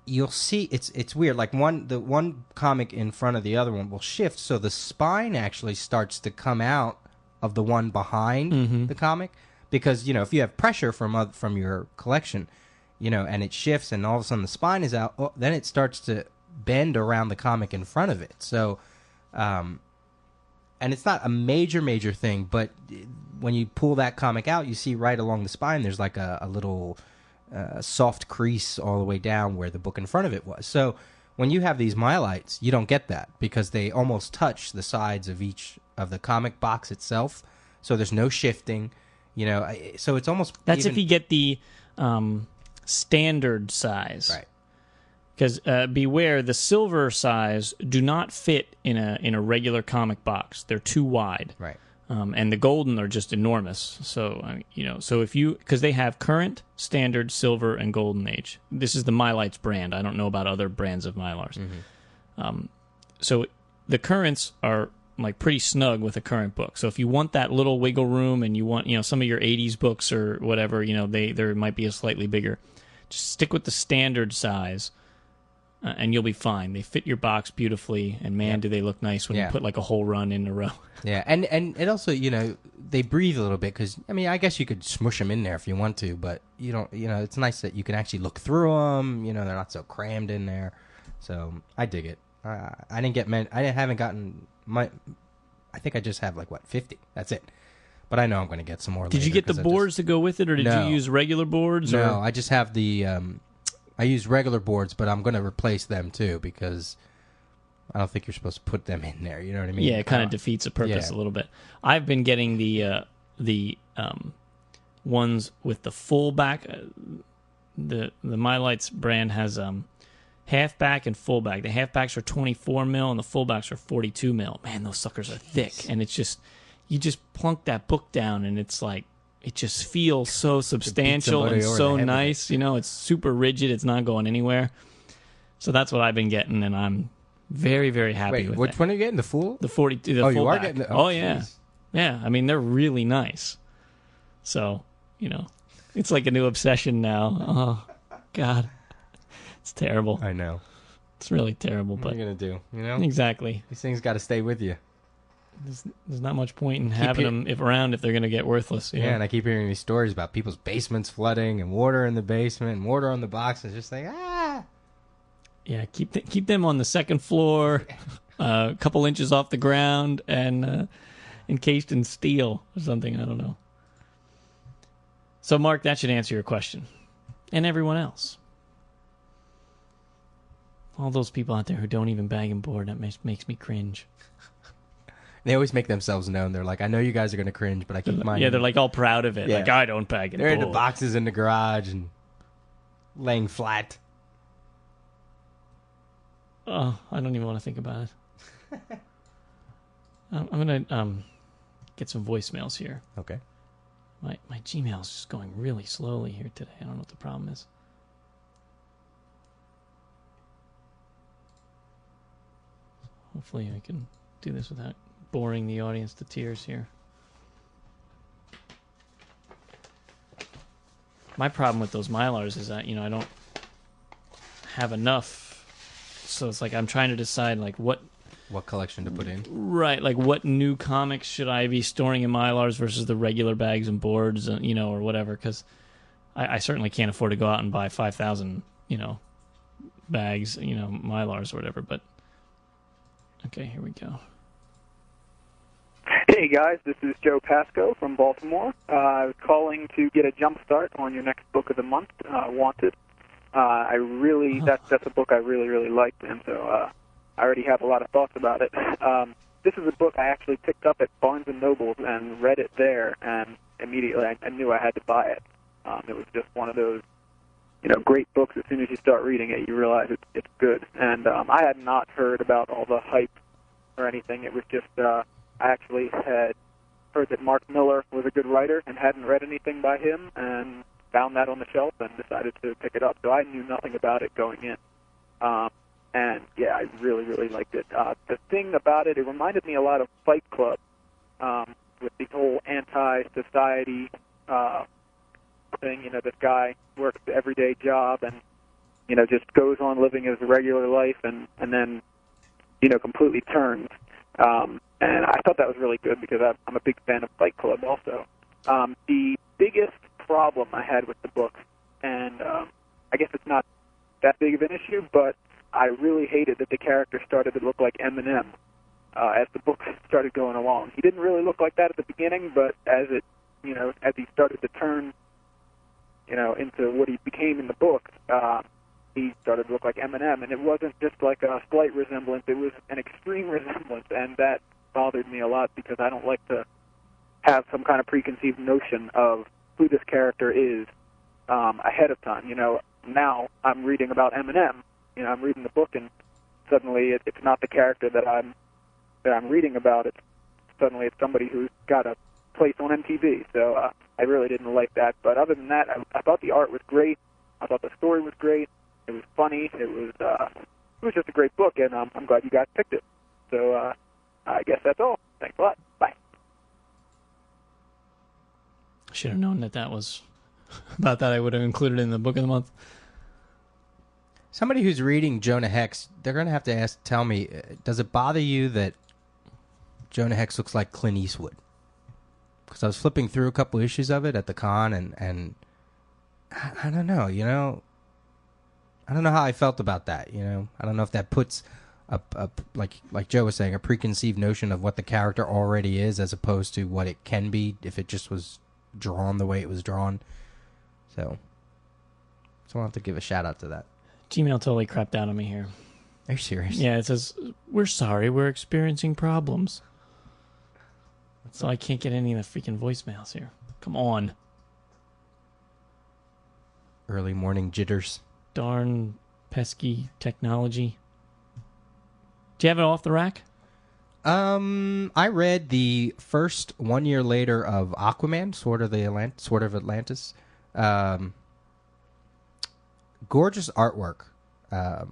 you'll see it's weird. Like the one comic in front of the other one will shift, so the spine actually starts to come out of the one behind the comic, because if you have pressure from your collection, and it shifts and all of a sudden the spine is out, then it starts to bend around the comic in front of it. So and it's not a major thing, but when you pull that comic out, you see right along the spine there's like a little soft crease all the way down where the book in front of it was. So when you have these Mylights, you don't get that because they almost touch the sides of each of the comic box itself, so there's no shifting, so it's almost
that's if you get the standard size,
right?
Because beware, the silver size do not fit in a regular comic box. They're too wide,
right?
And the golden are just enormous. So so because they have current, standard, silver, and golden age. This is the Mylights brand. I don't know about other brands of Mylars. So the currents are like pretty snug with a current book. So if you want that little wiggle room and you want some of your 80s books or whatever, there might be a slightly bigger. Just stick with the standard size, and you'll be fine. They fit your box beautifully, and man, do they look nice when you put like a whole run in a row.
Yeah, and it also they breathe a little bit because I guess you could smush them in there if you want to, but you don't. It's nice that you can actually look through them. They're not so crammed in there. So I dig it. I didn't get I haven't gotten my. I think I just have 50. That's it. But I know I'm going to get some more.
Did you get the boards to go with it, or did you use regular boards?
No, I just have the. I use regular boards, but I'm going to replace them too because I don't think you're supposed to put them in there. You know what I mean?
Yeah, it kind of defeats the purpose a little bit. I've been getting the ones with the full back. The Mylights brand has half back and full back. The half backs are 24 mil and the full backs are 42 mil. Man, those suckers are thick, and it's just you just plunk that book down, and it's like it just feels so substantial and so nice. It's super rigid. It's not going anywhere. So that's what I've been getting, and I'm very, very happy with it.
Which one are you getting? The full?
The 42. The full
you are
back.
getting the...
Oh, yeah. Geez. Yeah, I mean, they're really nice. So, it's like a new obsession now. Oh, God. It's terrible.
I know.
It's really terrible.
What are you going to do?
Exactly.
These things got to stay with you.
There's not much point in having them around if they're going to get worthless.
Yeah, and I keep hearing these stories about people's basements flooding and water in the basement and water on the boxes. Just like,
Yeah, keep them on the second floor, a couple inches off the ground, and encased in steel or something. I don't know. So, Mark, that should answer your question. And everyone else. All those people out there who don't even bag and board, that makes me cringe.
They always make themselves known. They're like, I know you guys are going to cringe, but I keep mine.
Yeah, they're like all proud of it.
Yeah.
Like, I don't bag and board.
They're in the boxes in the garage and laying flat.
I don't even want to think about it. I'm gonna get some voicemails here.
Okay.
My Gmail is just going really slowly here today. I don't know what the problem is. Hopefully I can do this without boring the audience to tears here. My problem with those Mylars is that, I don't have enough. So it's like I'm trying to decide like what
collection to put in.
Right, like what new comics should I be storing in Mylars versus the regular bags and boards, or whatever, because I certainly can't afford to go out and buy 5,000, bags, Mylars or whatever, but okay, here we go.
Hey guys, this is Joe Pasco from Baltimore. I was calling to get a jump start on your next book of the month, Wanted. That's a book I really, really liked, and so I already have a lot of thoughts about it. This is a book I actually picked up at Barnes & Noble and read it there, and immediately I knew I had to buy it. It was just one of those, great books. As soon as you start reading it, you realize it's good. And I had not heard about all the hype or anything. It was just I actually had heard that Mark Miller was a good writer and hadn't read anything by him, and found that on the shelf and decided to pick it up. So I knew nothing about it going in. And, yeah, I really, really liked it. The thing about it reminded me a lot of Fight Club, with the whole anti-society thing. This guy works the everyday job and, just goes on living his regular life and then, completely turns. And I thought that was really good because I'm a big fan of Fight Club also. The biggest problem I had with the book, and I guess it's not that big of an issue, but I really hated that the character started to look like Eminem as the book started going along. He didn't really look like that at the beginning, but as he started to turn, into what he became in the book, he started to look like Eminem, and it wasn't just like a slight resemblance, it was an extreme resemblance, and that bothered me a lot because I don't like to have some kind of preconceived notion of who this character is ahead of time. Now I'm reading about Eminem, I'm reading the book, and suddenly it's not the character that I'm reading about. Suddenly it's somebody who's got a place on MTV. So I really didn't like that. But other than that, I thought the art was great. I thought the story was great. It was funny. It was just a great book, and I'm glad you guys picked it. So I guess that's all. Thanks a lot. Bye.
Should have known that was about that. I would have included it in the book of the month.
Somebody who's reading Jonah Hex, they're going to have to tell me, does it bother you that Jonah Hex looks like Clint Eastwood? Because I was flipping through a couple issues of it at the con, and I don't know, I don't know how I felt about that, I don't know if that puts like Joe was saying, a preconceived notion of what the character already is as opposed to what it can be if it just was drawn the way it was drawn. So I'll have to give a shout out to that.
Gmail totally crapped out on me here.
Are you serious?
Yeah, it says, we're sorry, we're experiencing problems. So I can't get any of the freaking voicemails here. Come on.
Early morning jitters.
Darn pesky technology. Do you have it off the rack?
I read the first 1 year later of Aquaman, Sword of Atlantis. Gorgeous artwork. Let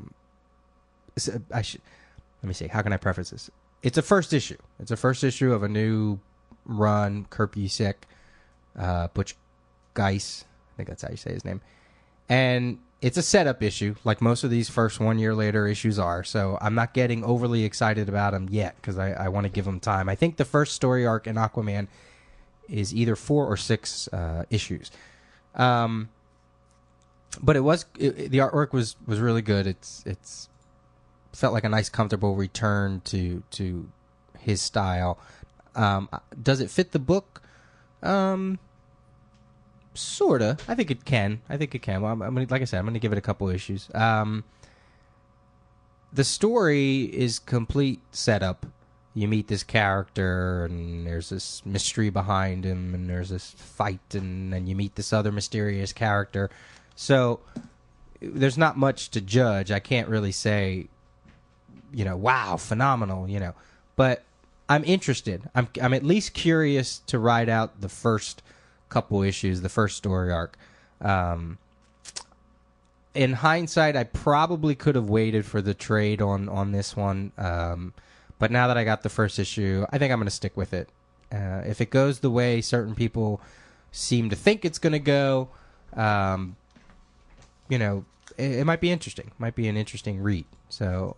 me see. How can I preface this? It's a first issue. It's a first issue of a new run. Kurt Busiek, Butch Geis. I think that's how you say his name. And it's a setup issue, like most of these first 1 year later issues are. So I'm not getting overly excited about them yet because I want to give them time. I think the first story arc in Aquaman is either 4 or 6 issues. But the artwork was really good. It's felt like a nice, comfortable return to his style. Does it fit the book? Sorta. I think it can. Well, like I said, I'm going to give it a couple issues. The story is complete setup. You meet this character, and there's this mystery behind him, and there's this fight, and then you meet this other mysterious character. So there's not much to judge. I can't really say wow, phenomenal, But I'm interested. I'm at least curious to ride out the first couple issues, the first story arc. In hindsight, I probably could have waited for the trade on this one. But now that I got the first issue, I think I'm going to stick with it. If it goes the way certain people seem to think it's going to go, it might be interesting. Might be an interesting read. So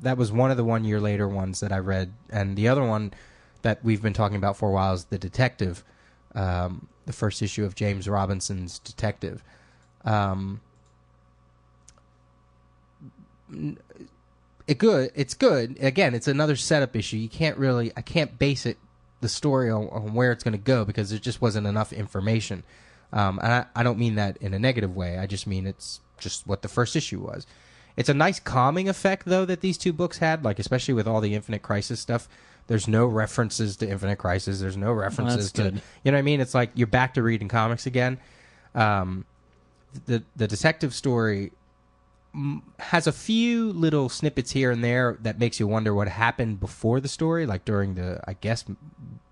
that was one of the 1 year later ones that I read. And the other one that we've been talking about for a while is The Detective, the first issue of James Robinson's Detective. It's good. Again, it's another setup issue. I can't base the story on where it's going to go because there just wasn't enough information. And I don't mean that in a negative way. I just mean it's just what the first issue was. It's a nice calming effect, though, that these two books had, like especially with all the Infinite Crisis stuff. There's no references to Infinite Crisis. There's no references to...
Good.
You know what I mean? It's like you're back to reading comics again. The detective story has a few little snippets here and there that makes you wonder what happened before the story, like during I guess,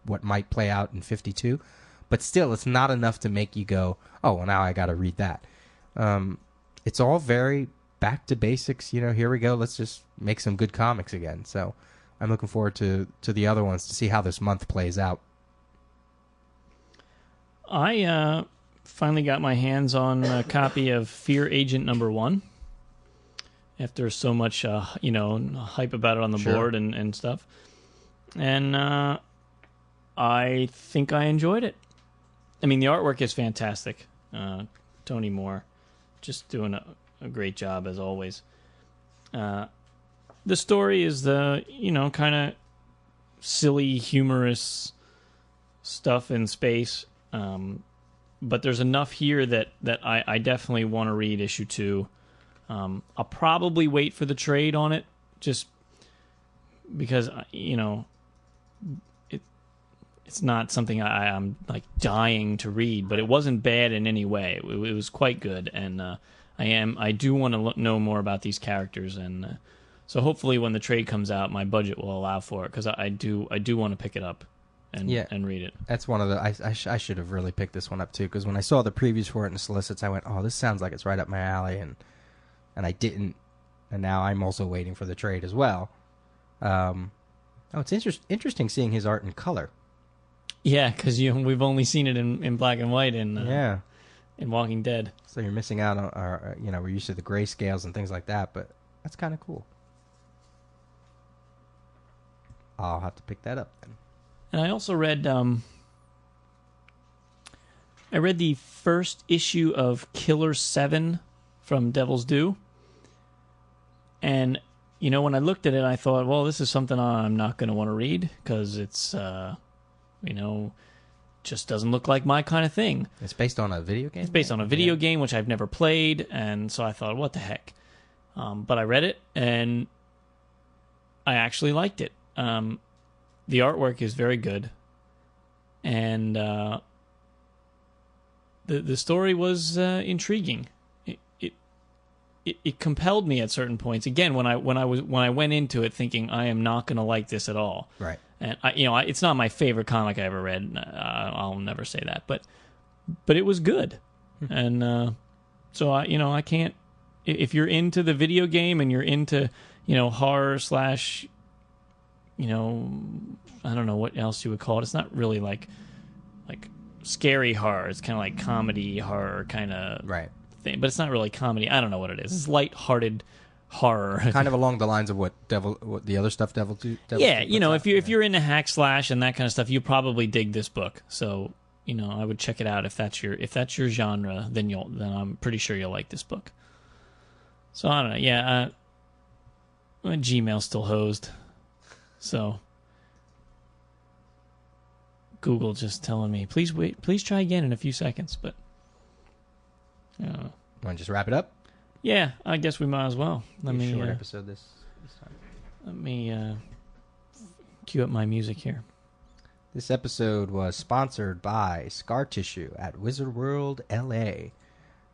what might play out in 52. But still, it's not enough to make you go, oh, well, now I got to read that. It's all very back to basics. Here we go. Let's just make some good comics again. So I'm looking forward to the other ones to see how this month plays out.
I finally got my hands on a copy of Fear Agent #1 after so much, hype about it on the board and stuff. And I think I enjoyed it. I mean, the artwork is fantastic. Tony Moore just doing a great job as always. The story is the, kind of silly, humorous stuff in space. But there's enough here that I definitely want to read issue 2. I'll probably wait for the trade on it just because, it's not something I'm like dying to read, but it wasn't bad in any way. It was quite good, and I do want to know more about these characters, and so hopefully when the trade comes out, my budget will allow for it because I do want to pick it up and read it.
That's one of the I should have really picked this one up too because when I saw the previews for it in the solicits, I went, oh, this sounds like it's right up my alley, and I didn't, and now I'm also waiting for the trade as well. It's interesting seeing his art in color.
Yeah, because we've only seen it in black and white in Walking Dead.
So you're missing out on we're used to the grayscales and things like that, but that's kind of cool. I'll have to pick that up then.
And I also read the first issue of Killer 7 from Devil's Due. And, when I looked at it, I thought, well, this is something I'm not going to want to read because it's... just doesn't look like my kind of thing.
It's based on a video game?
It's based on a video game, which I've never played, and so I thought, what the heck? But I read it, and I actually liked it. The artwork is very good, and the story was intriguing. It compelled me at certain points. Again, when I went into it thinking I am not going to like this at all.
Right.
And it's not my favorite comic I ever read. I'll never say that, but it was good, and so I can't. If you're into the video game and you're into horror / I don't know what else you would call it. It's not really like scary horror. It's kind of like comedy horror kind of thing, but it's not really comedy. I don't know what it is. It's lighthearted horror,
kind of along the lines of what the other stuff Devil
yeah, if you're into hack slash and that kind of stuff, you probably dig this book. So I would check it out if that's your genre. Then I'm pretty sure you'll like this book. So I don't know. Yeah, my Gmail's still hosed. So Google just telling me, please wait, please try again in a few seconds. But
want to just wrap it up?
Yeah, I guess we might as well.
Let me short episode this time.
Let me cue up my music here.
This episode was sponsored by Scar Tissue at Wizard World LA.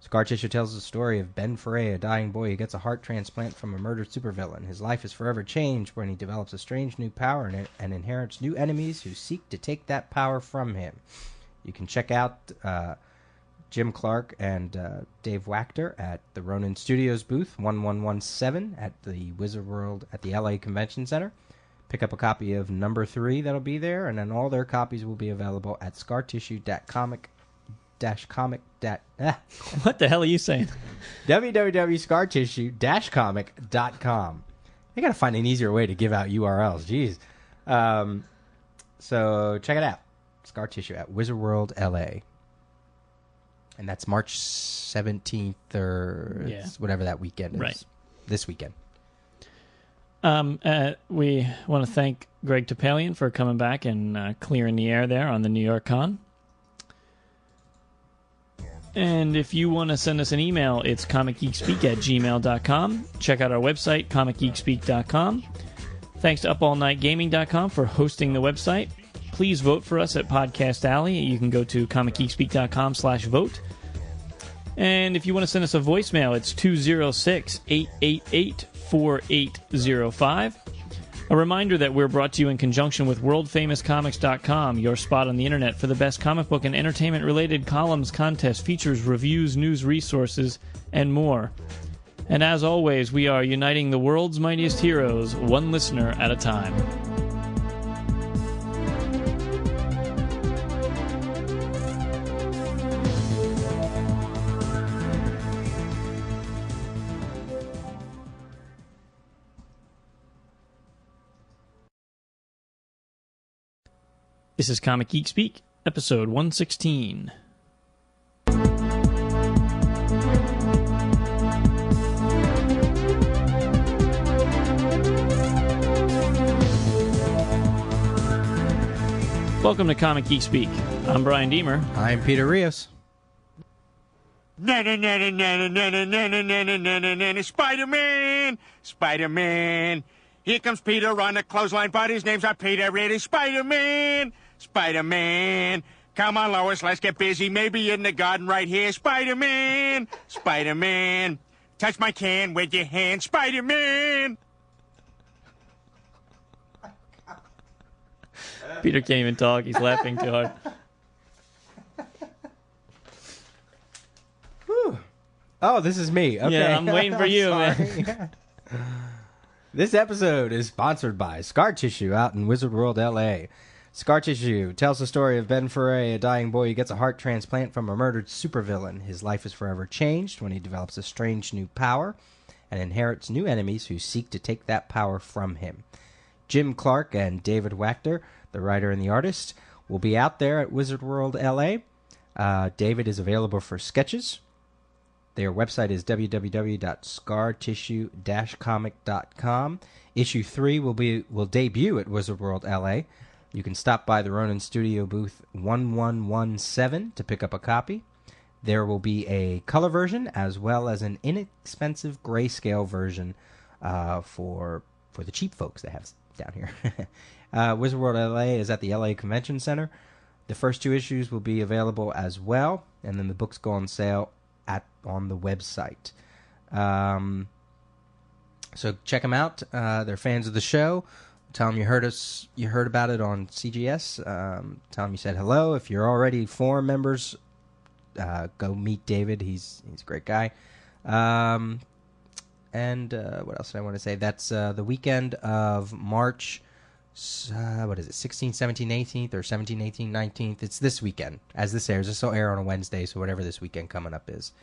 Scar Tissue tells the story of Ben Foray, a dying boy who gets a heart transplant from a murdered supervillain. His life is forever changed when he develops a strange new power and inherits new enemies who seek to take that power from him. You can check out Jim Clark and Dave Wachter at the Ronin Studios booth 1117 at the Wizard World at the LA Convention Center. Pick up a copy of number 3 that'll be there, and then all their copies will be available at scartissue.comic.
What the hell are you saying?
www.scartissue-comic.com. They got to find an easier way to give out URLs. Jeez. So check it out. Scar Tissue at Wizard World LA. And that's March 17th or whatever that weekend is.
Right.
This weekend.
We want to thank Greg Topalian for coming back and clearing the air there on the New York Con. And if you want to send us an email, it's comicgeekspeak@gmail.com. Check out our website, comicgeekspeak.com. Thanks to upallnightgaming.com for hosting the website. Please vote for us at Podcast Alley. You can go to comicgeekspeak.com/vote. And if you want to send us a voicemail, it's 206-888-4805. A reminder that we're brought to you in conjunction with WorldFamousComics.com, your spot on the internet for the best comic book and entertainment-related columns, contests, features, reviews, news, resources, and more. And as always, we are uniting the world's mightiest heroes, one listener at a time. This is Comic Geek Speak, episode 116. Welcome to Comic Geek Speak. I'm Brian Deemer.
I'm Peter Rios.
Spider-Man! Spider-Man! Here comes Peter on the clothesline, but his name's not Peter, it is Spider-Man! Spider-Man! Come on, Lois, let's get busy, maybe in the garden right here. Spider-Man! Spider-Man! Touch my can with your hand, Spider-Man!
Peter can't even talk, he's laughing too hard.
Whew. Oh, this is me. Okay.
Yeah, I'm waiting for you, man.
This episode is sponsored by Scar Tissue out in Wizard World, LA. Scar Tissue tells the story of Ben Foray, a dying boy who gets a heart transplant from a murdered supervillain. His life is forever changed when he develops a strange new power and inherits new enemies who seek to take that power from him. Jim Clark and David Wachter, the writer and the artist, will be out there at Wizard World, LA. David is available for sketches. Their website is www.scartissue-comic.com. Issue 3 will debut at Wizard World LA. You can stop by the Ronin Studio booth 1117 to pick up a copy. There will be a color version as well as an inexpensive grayscale version for the cheap folks they have down here. Wizard World LA is at the LA Convention Center. The first 2 issues will be available as well, and then the books go on sale on the website. So check them out. They're fans of the show. Tell them you heard about it on CGS. Tell them you said hello. If you're already forum members, go meet David. He's a great guy. And what else did I want to say? That's the weekend of March. What is it? 16th, 17th, 18th, or 17th, 18th, 19th? It's this weekend. As this airs, this will air on a Wednesday. So whatever this weekend coming up is.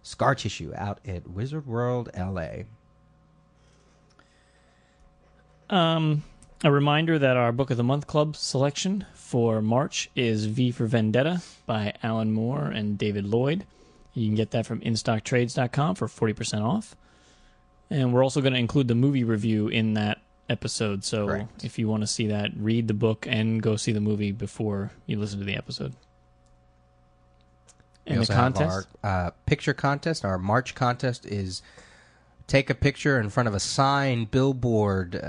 Scar Tissue out at Wizard World, LA.
A reminder that our Book of the Month Club selection for March is V for Vendetta by Alan Moore and David Lloyd. You can get that from InStockTrades.com for 40% off. And we're also going to include the movie review in that episode. So
Correct.
If you want to see that, read the book and go see the movie before you listen to the episode. And the contest?
Our picture contest, our March contest is take a picture in front of a sign, billboard,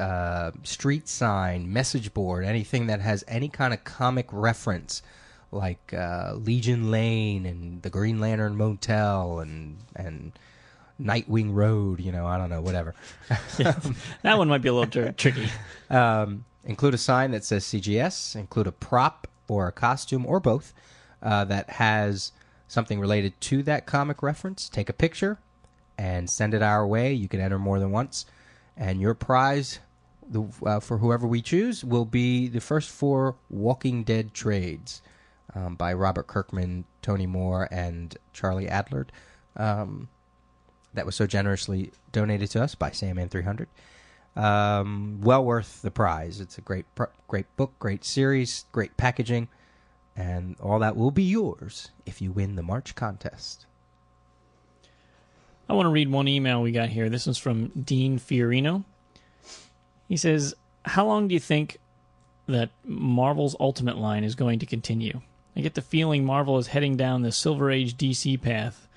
street sign, message board, anything that has any kind of comic reference like Legion Lane and the Green Lantern Motel and Nightwing Road. I don't know, whatever.
That one might be a little tricky.
Include a sign that says CGS. Include a prop or a costume or both that has something related to that comic reference. Take a picture and send it our way. You can enter more than once. And your prize for whoever we choose will be the first 4 Walking Dead trades by Robert Kirkman, Tony Moore, and Charlie Adler. That was so generously donated to us by Sandman300. Well worth the prize. It's a great book, great series, great packaging, and all that will be yours if you win the March contest.
I want to read one email we got here. This is from Dean Fiorino. He says, how long do you think that Marvel's Ultimate line is going to continue? I get the feeling Marvel is heading down the Silver Age DC path.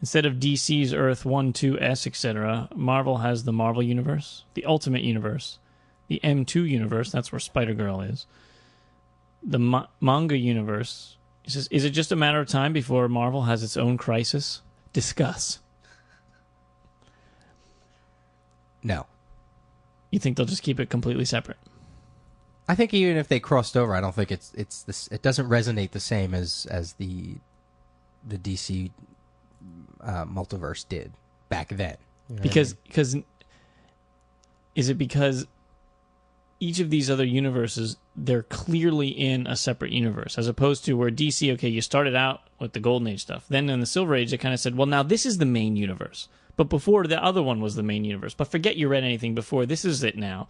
Instead of DC's Earth 1, 2, etc., Marvel has the Marvel Universe, the Ultimate Universe, the M2 Universe, that's where Spider-Girl is, the Manga Universe. He says, is it just a matter of time before Marvel has its own crisis? Discuss.
No.
You think they'll just keep it completely separate?
I think even if they crossed over, I don't think it's this. It doesn't resonate the same as the DC multiverse did back then.
Because is it because each of these other universes, they're clearly in a separate universe, as opposed to where DC, okay, you started out with the Golden Age stuff, then in the Silver Age they kind of said, well, now this is the main universe. But before, the other one was the main universe. But forget you read anything before. This is it now.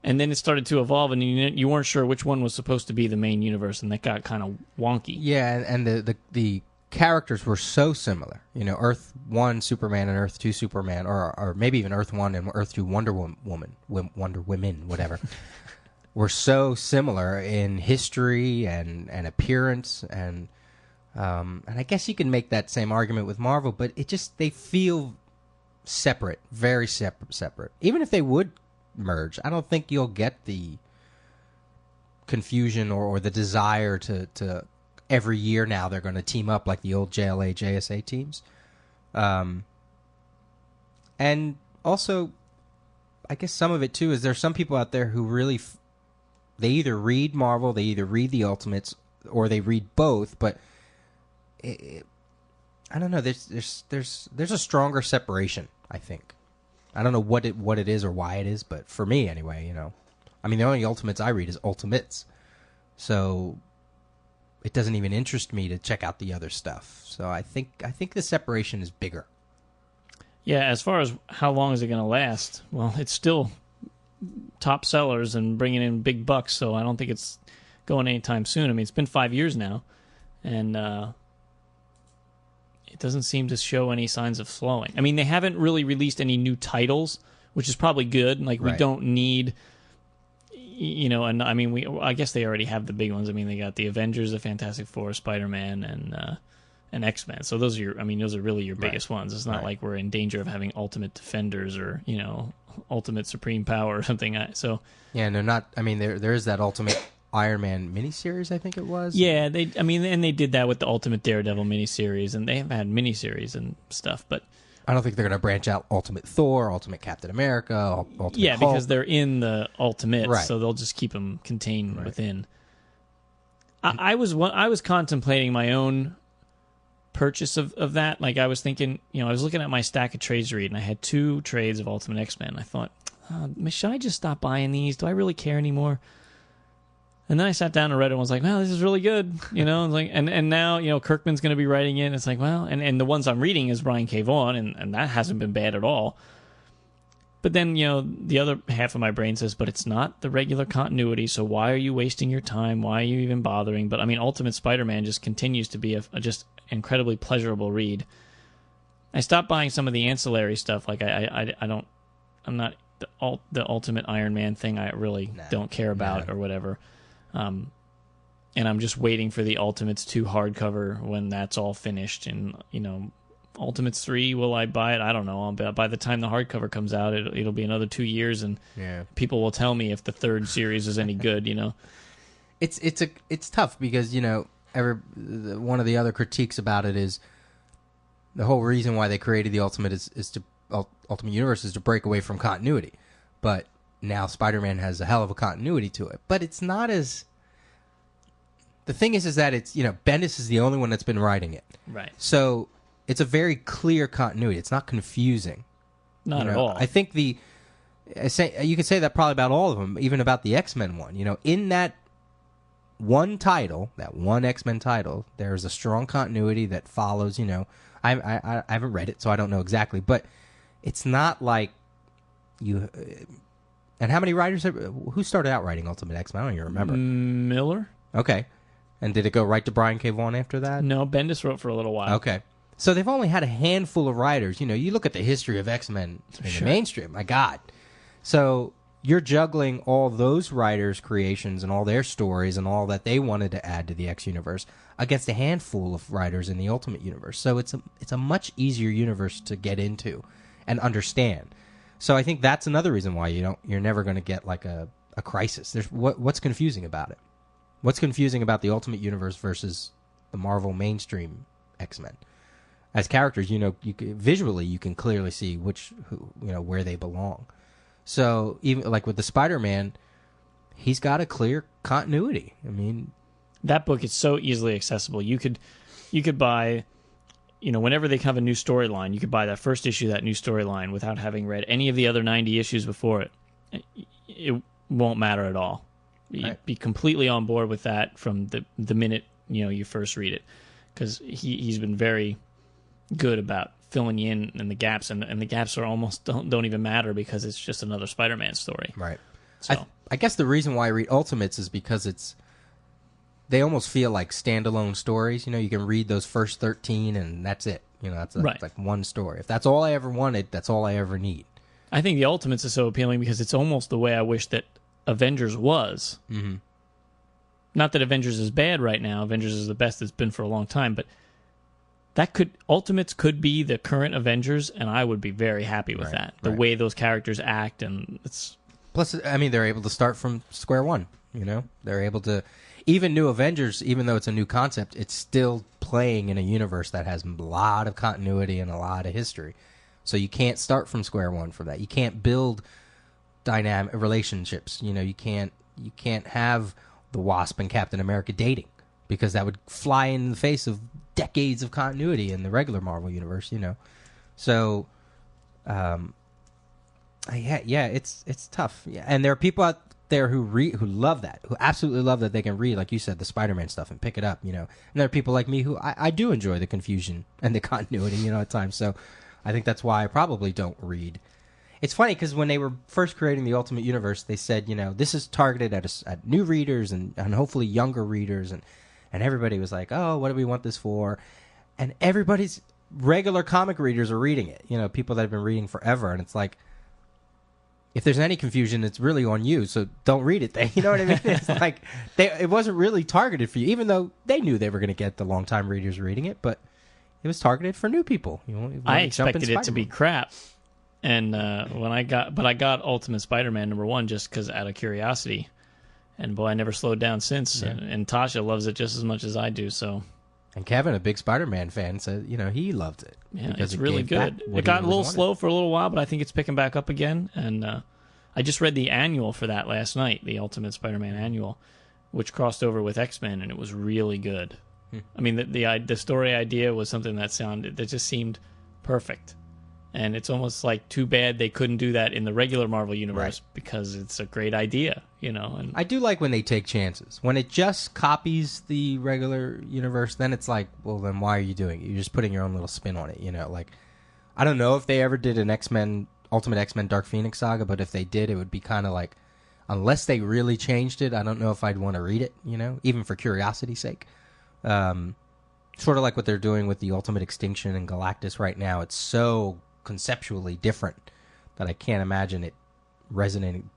And then it started to evolve, and you weren't sure which one was supposed to be the main universe, and that got kind of wonky.
Yeah, and the characters were so similar. Earth 1 Superman and Earth 2 Superman, or maybe even Earth 1 and Earth 2 Wonder Women, whatever, were so similar in history and appearance, and I guess you can make that same argument with Marvel, but they feel separate, very separate. Even if they would merge, I don't think you'll get the confusion or the desire to every year now they're going to team up like the old JLA, JSA teams. And also, I guess some of it too is there's some people out there who really they either read Marvel, they either read the Ultimates, or they read both, but I don't know. There's a stronger separation, I think. I don't know what it is or why it is, but for me anyway, I mean, the only Ultimates I read is Ultimates, so it doesn't even interest me to check out the other stuff. So I think the separation is bigger.
Yeah, as far as how long is it going to last, well, it's still top sellers and bringing in big bucks, so I don't think it's going anytime soon. I mean, it's been 5 years now, and it doesn't seem to show any signs of slowing. I mean, they haven't really released any new titles, which is probably good. Like, we don't need, and I mean, I guess they already have the big ones. I mean, they got the Avengers, the Fantastic Four, Spider-Man, and X-Men. So those are really your biggest ones. It's not like we're in danger of having Ultimate Defenders or, Ultimate Supreme Power or something.
Yeah, no, not. I mean, there is that Ultimate Iron Man miniseries, I think it was.
Yeah, and they did that with the Ultimate Daredevil miniseries, and they have had miniseries and stuff, but
I don't think they're going to branch out Ultimate Thor, Ultimate Captain America, Ultimate Hulk.
Because they're in the Ultimates, so they'll just keep them contained within. I was contemplating my own purchase of that. Like, I was thinking, I was looking at my stack of trades to read, and I had 2 trades of Ultimate X-Men. I thought, should I just stop buying these? Do I really care anymore? And then I sat down and read it and was like, well, this is really good. And now, Kirkman's going to be writing it. It's like, well, and the ones I'm reading is Brian K. Vaughan, and that hasn't been bad at all. But then, the other half of my brain says, but it's not the regular continuity, so why are you wasting your time? Why are you even bothering? But, I mean, Ultimate Spider-Man just continues to be a just incredibly pleasurable read. I stopped buying some of the ancillary stuff. Like, I'm not, the Ultimate Iron Man thing I really don't care about or whatever. And I'm just waiting for the Ultimates 2 hardcover when that's all finished. And, Ultimates 3, will I buy it? I don't know. By the time the hardcover comes out, it'll be another 2 years, and people will tell me if the third series is any good,
It's tough because, one of the other critiques about it is the whole reason why they created the Ultimate Ultimate Universe is to break away from continuity. But now Spider-Man has a hell of a continuity to it. But it's not as... The thing is that it's, Bendis is the only one that's been writing it.
Right.
So it's a very clear continuity. It's not confusing.
Not at all.
I think you could say that probably about all of them, even about the X-Men one. In that one title, that one X-Men title, there's a strong continuity that follows, I haven't read it, so I don't know exactly, but it's not like you... And how many writers... Who started out writing Ultimate X-Men? I don't even remember.
Miller?
Okay. And did it go right to Brian K. Vaughan after that?
No, Bendis wrote for a little while.
Okay. So they've only had a handful of writers. You look at the history of X-Men in the mainstream. My God. So you're juggling all those writers' creations and all their stories and all that they wanted to add to the X universe against a handful of writers in the Ultimate Universe. So it's a much easier universe to get into and understand. So I think that's another reason why you're never going to get like a crisis. There's what's confusing about it? What's confusing about the Ultimate Universe versus the Marvel mainstream X-Men? As characters, visually you can clearly see where they belong. So even like with the Spider-Man, he's got a clear continuity. I mean,
that book is so easily accessible. You could buy, whenever they have a new storyline, you could buy that first issue of that new storyline without having read any of the other 90 issues before it. It won't matter at all. You'd be completely on board with that from the minute you first read it, because he's been very good about filling you in and the gaps, and the gaps are almost don't even matter because it's just another Spider-Man story.
Right.
So
I guess the reason why I read Ultimates is because they almost feel like standalone stories. You can read those first 13 and that's it. That's like one story. If that's all I ever wanted, that's all I ever need.
I think the Ultimates is so appealing because it's almost the way I wish that Avengers was.
Mm-hmm.
Not that Avengers is bad right now. Avengers is the best it's been for a long time, but Ultimates could be the current Avengers, and I would be very happy with that. The way those characters act, and it's...
Plus, I mean, they're able to start from square one, They're able to... Even New Avengers, even though it's a new concept, it's still playing in a universe that has a lot of continuity and a lot of history. So you can't start from square one for that. You can't build dynamic relationships. You can't have the Wasp and Captain America dating, because that would fly in the face of decades of continuity in the regular Marvel universe. So it's tough. Yeah. And there are people out there who love that, who absolutely love that they can read, like you said, the Spider-Man stuff and pick it up. And there are people like me who I do enjoy the confusion and the continuity at times. So I think that's why I probably don't read. It's funny because when they were first creating the Ultimate Universe, they said, this is targeted at new readers and hopefully younger readers, and everybody was like, oh, what do we want this for? And everybody's regular comic readers are reading it, people that have been reading forever, and it's like, if there's any confusion, it's really on you, so don't read it then. You know what I mean? It's like, it wasn't really targeted for you, even though they knew they were going to get the longtime readers reading it, but it was targeted for new people.
I expected it to be crap. And I got Ultimate Spider-Man #1 just because out of curiosity, and boy, I never slowed down since.
Yeah.
And Tasha loves it just as much as I do. So,
and Kevin, a big Spider-Man fan, said he loved it.
Yeah, it's really good. It got a little slow for a little while, but I think it's picking back up again. And I just read the annual for that last night, the Ultimate Spider-Man annual, which crossed over with X-Men, and it was really good. I mean, the story idea was something that just seemed perfect. And it's almost like too bad they couldn't do that in the regular Marvel universe, because it's a great idea, And
I do like when they take chances. When it just copies the regular universe, then it's like, well, then why are you doing it? You're just putting your own little spin on it, Like, I don't know if they ever did an Ultimate X-Men Dark Phoenix saga, but if they did, it would be kind of like, unless they really changed it, I don't know if I'd want to read it, even for curiosity's sake. Sort of like what they're doing with the Ultimate Extinction and Galactus right now. It's so conceptually different that I can't imagine it resonating,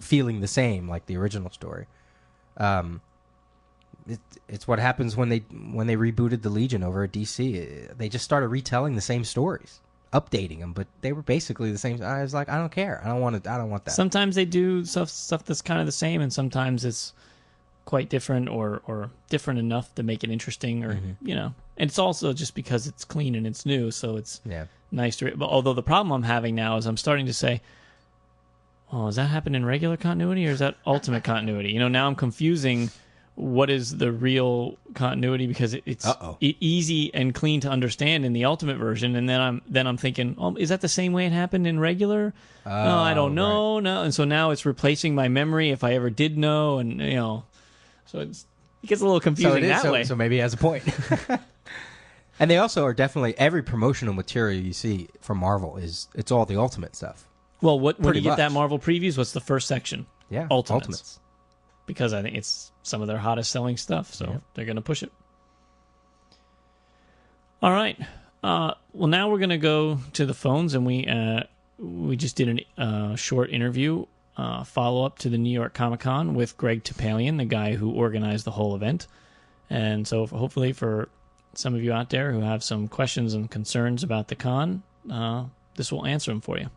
feeling the same like the original story. It's what happens when they rebooted the Legion over at DC. They just started retelling the same stories, updating them, but they were basically the same. I was like, I don't care. I don't want that.
Sometimes they do stuff that's kind of the same, and sometimes it's quite different or different enough to make it interesting, or and it's also just because it's clean and it's new, so it's nice to. But although the problem I'm having now is I'm starting to say, "Oh, does that happen in regular continuity or is that ultimate continuity?" Now I'm confusing what is the real continuity, because it's easy and clean to understand in the ultimate version, and then I'm thinking, oh, is that the same way it happened in regular? No, I don't know. Right. No, and so now it's replacing my memory if I ever did know, and so it gets a little confusing that way.
So maybe he has a point. And they also are definitely, every promotional material you see from Marvel it's all the Ultimate stuff.
Well, when you get that Marvel previews, what's the first section?
Yeah,
Ultimates. Because I think it's some of their hottest selling stuff, so they're going to push it. All right. Well, now we're going to go to the phones, and we just did a short interview, follow-up to the New York Comic-Con with Greg Topalian, the guy who organized the whole event. And so hopefully for some of you out there who have some questions and concerns about the con, this will answer them for you.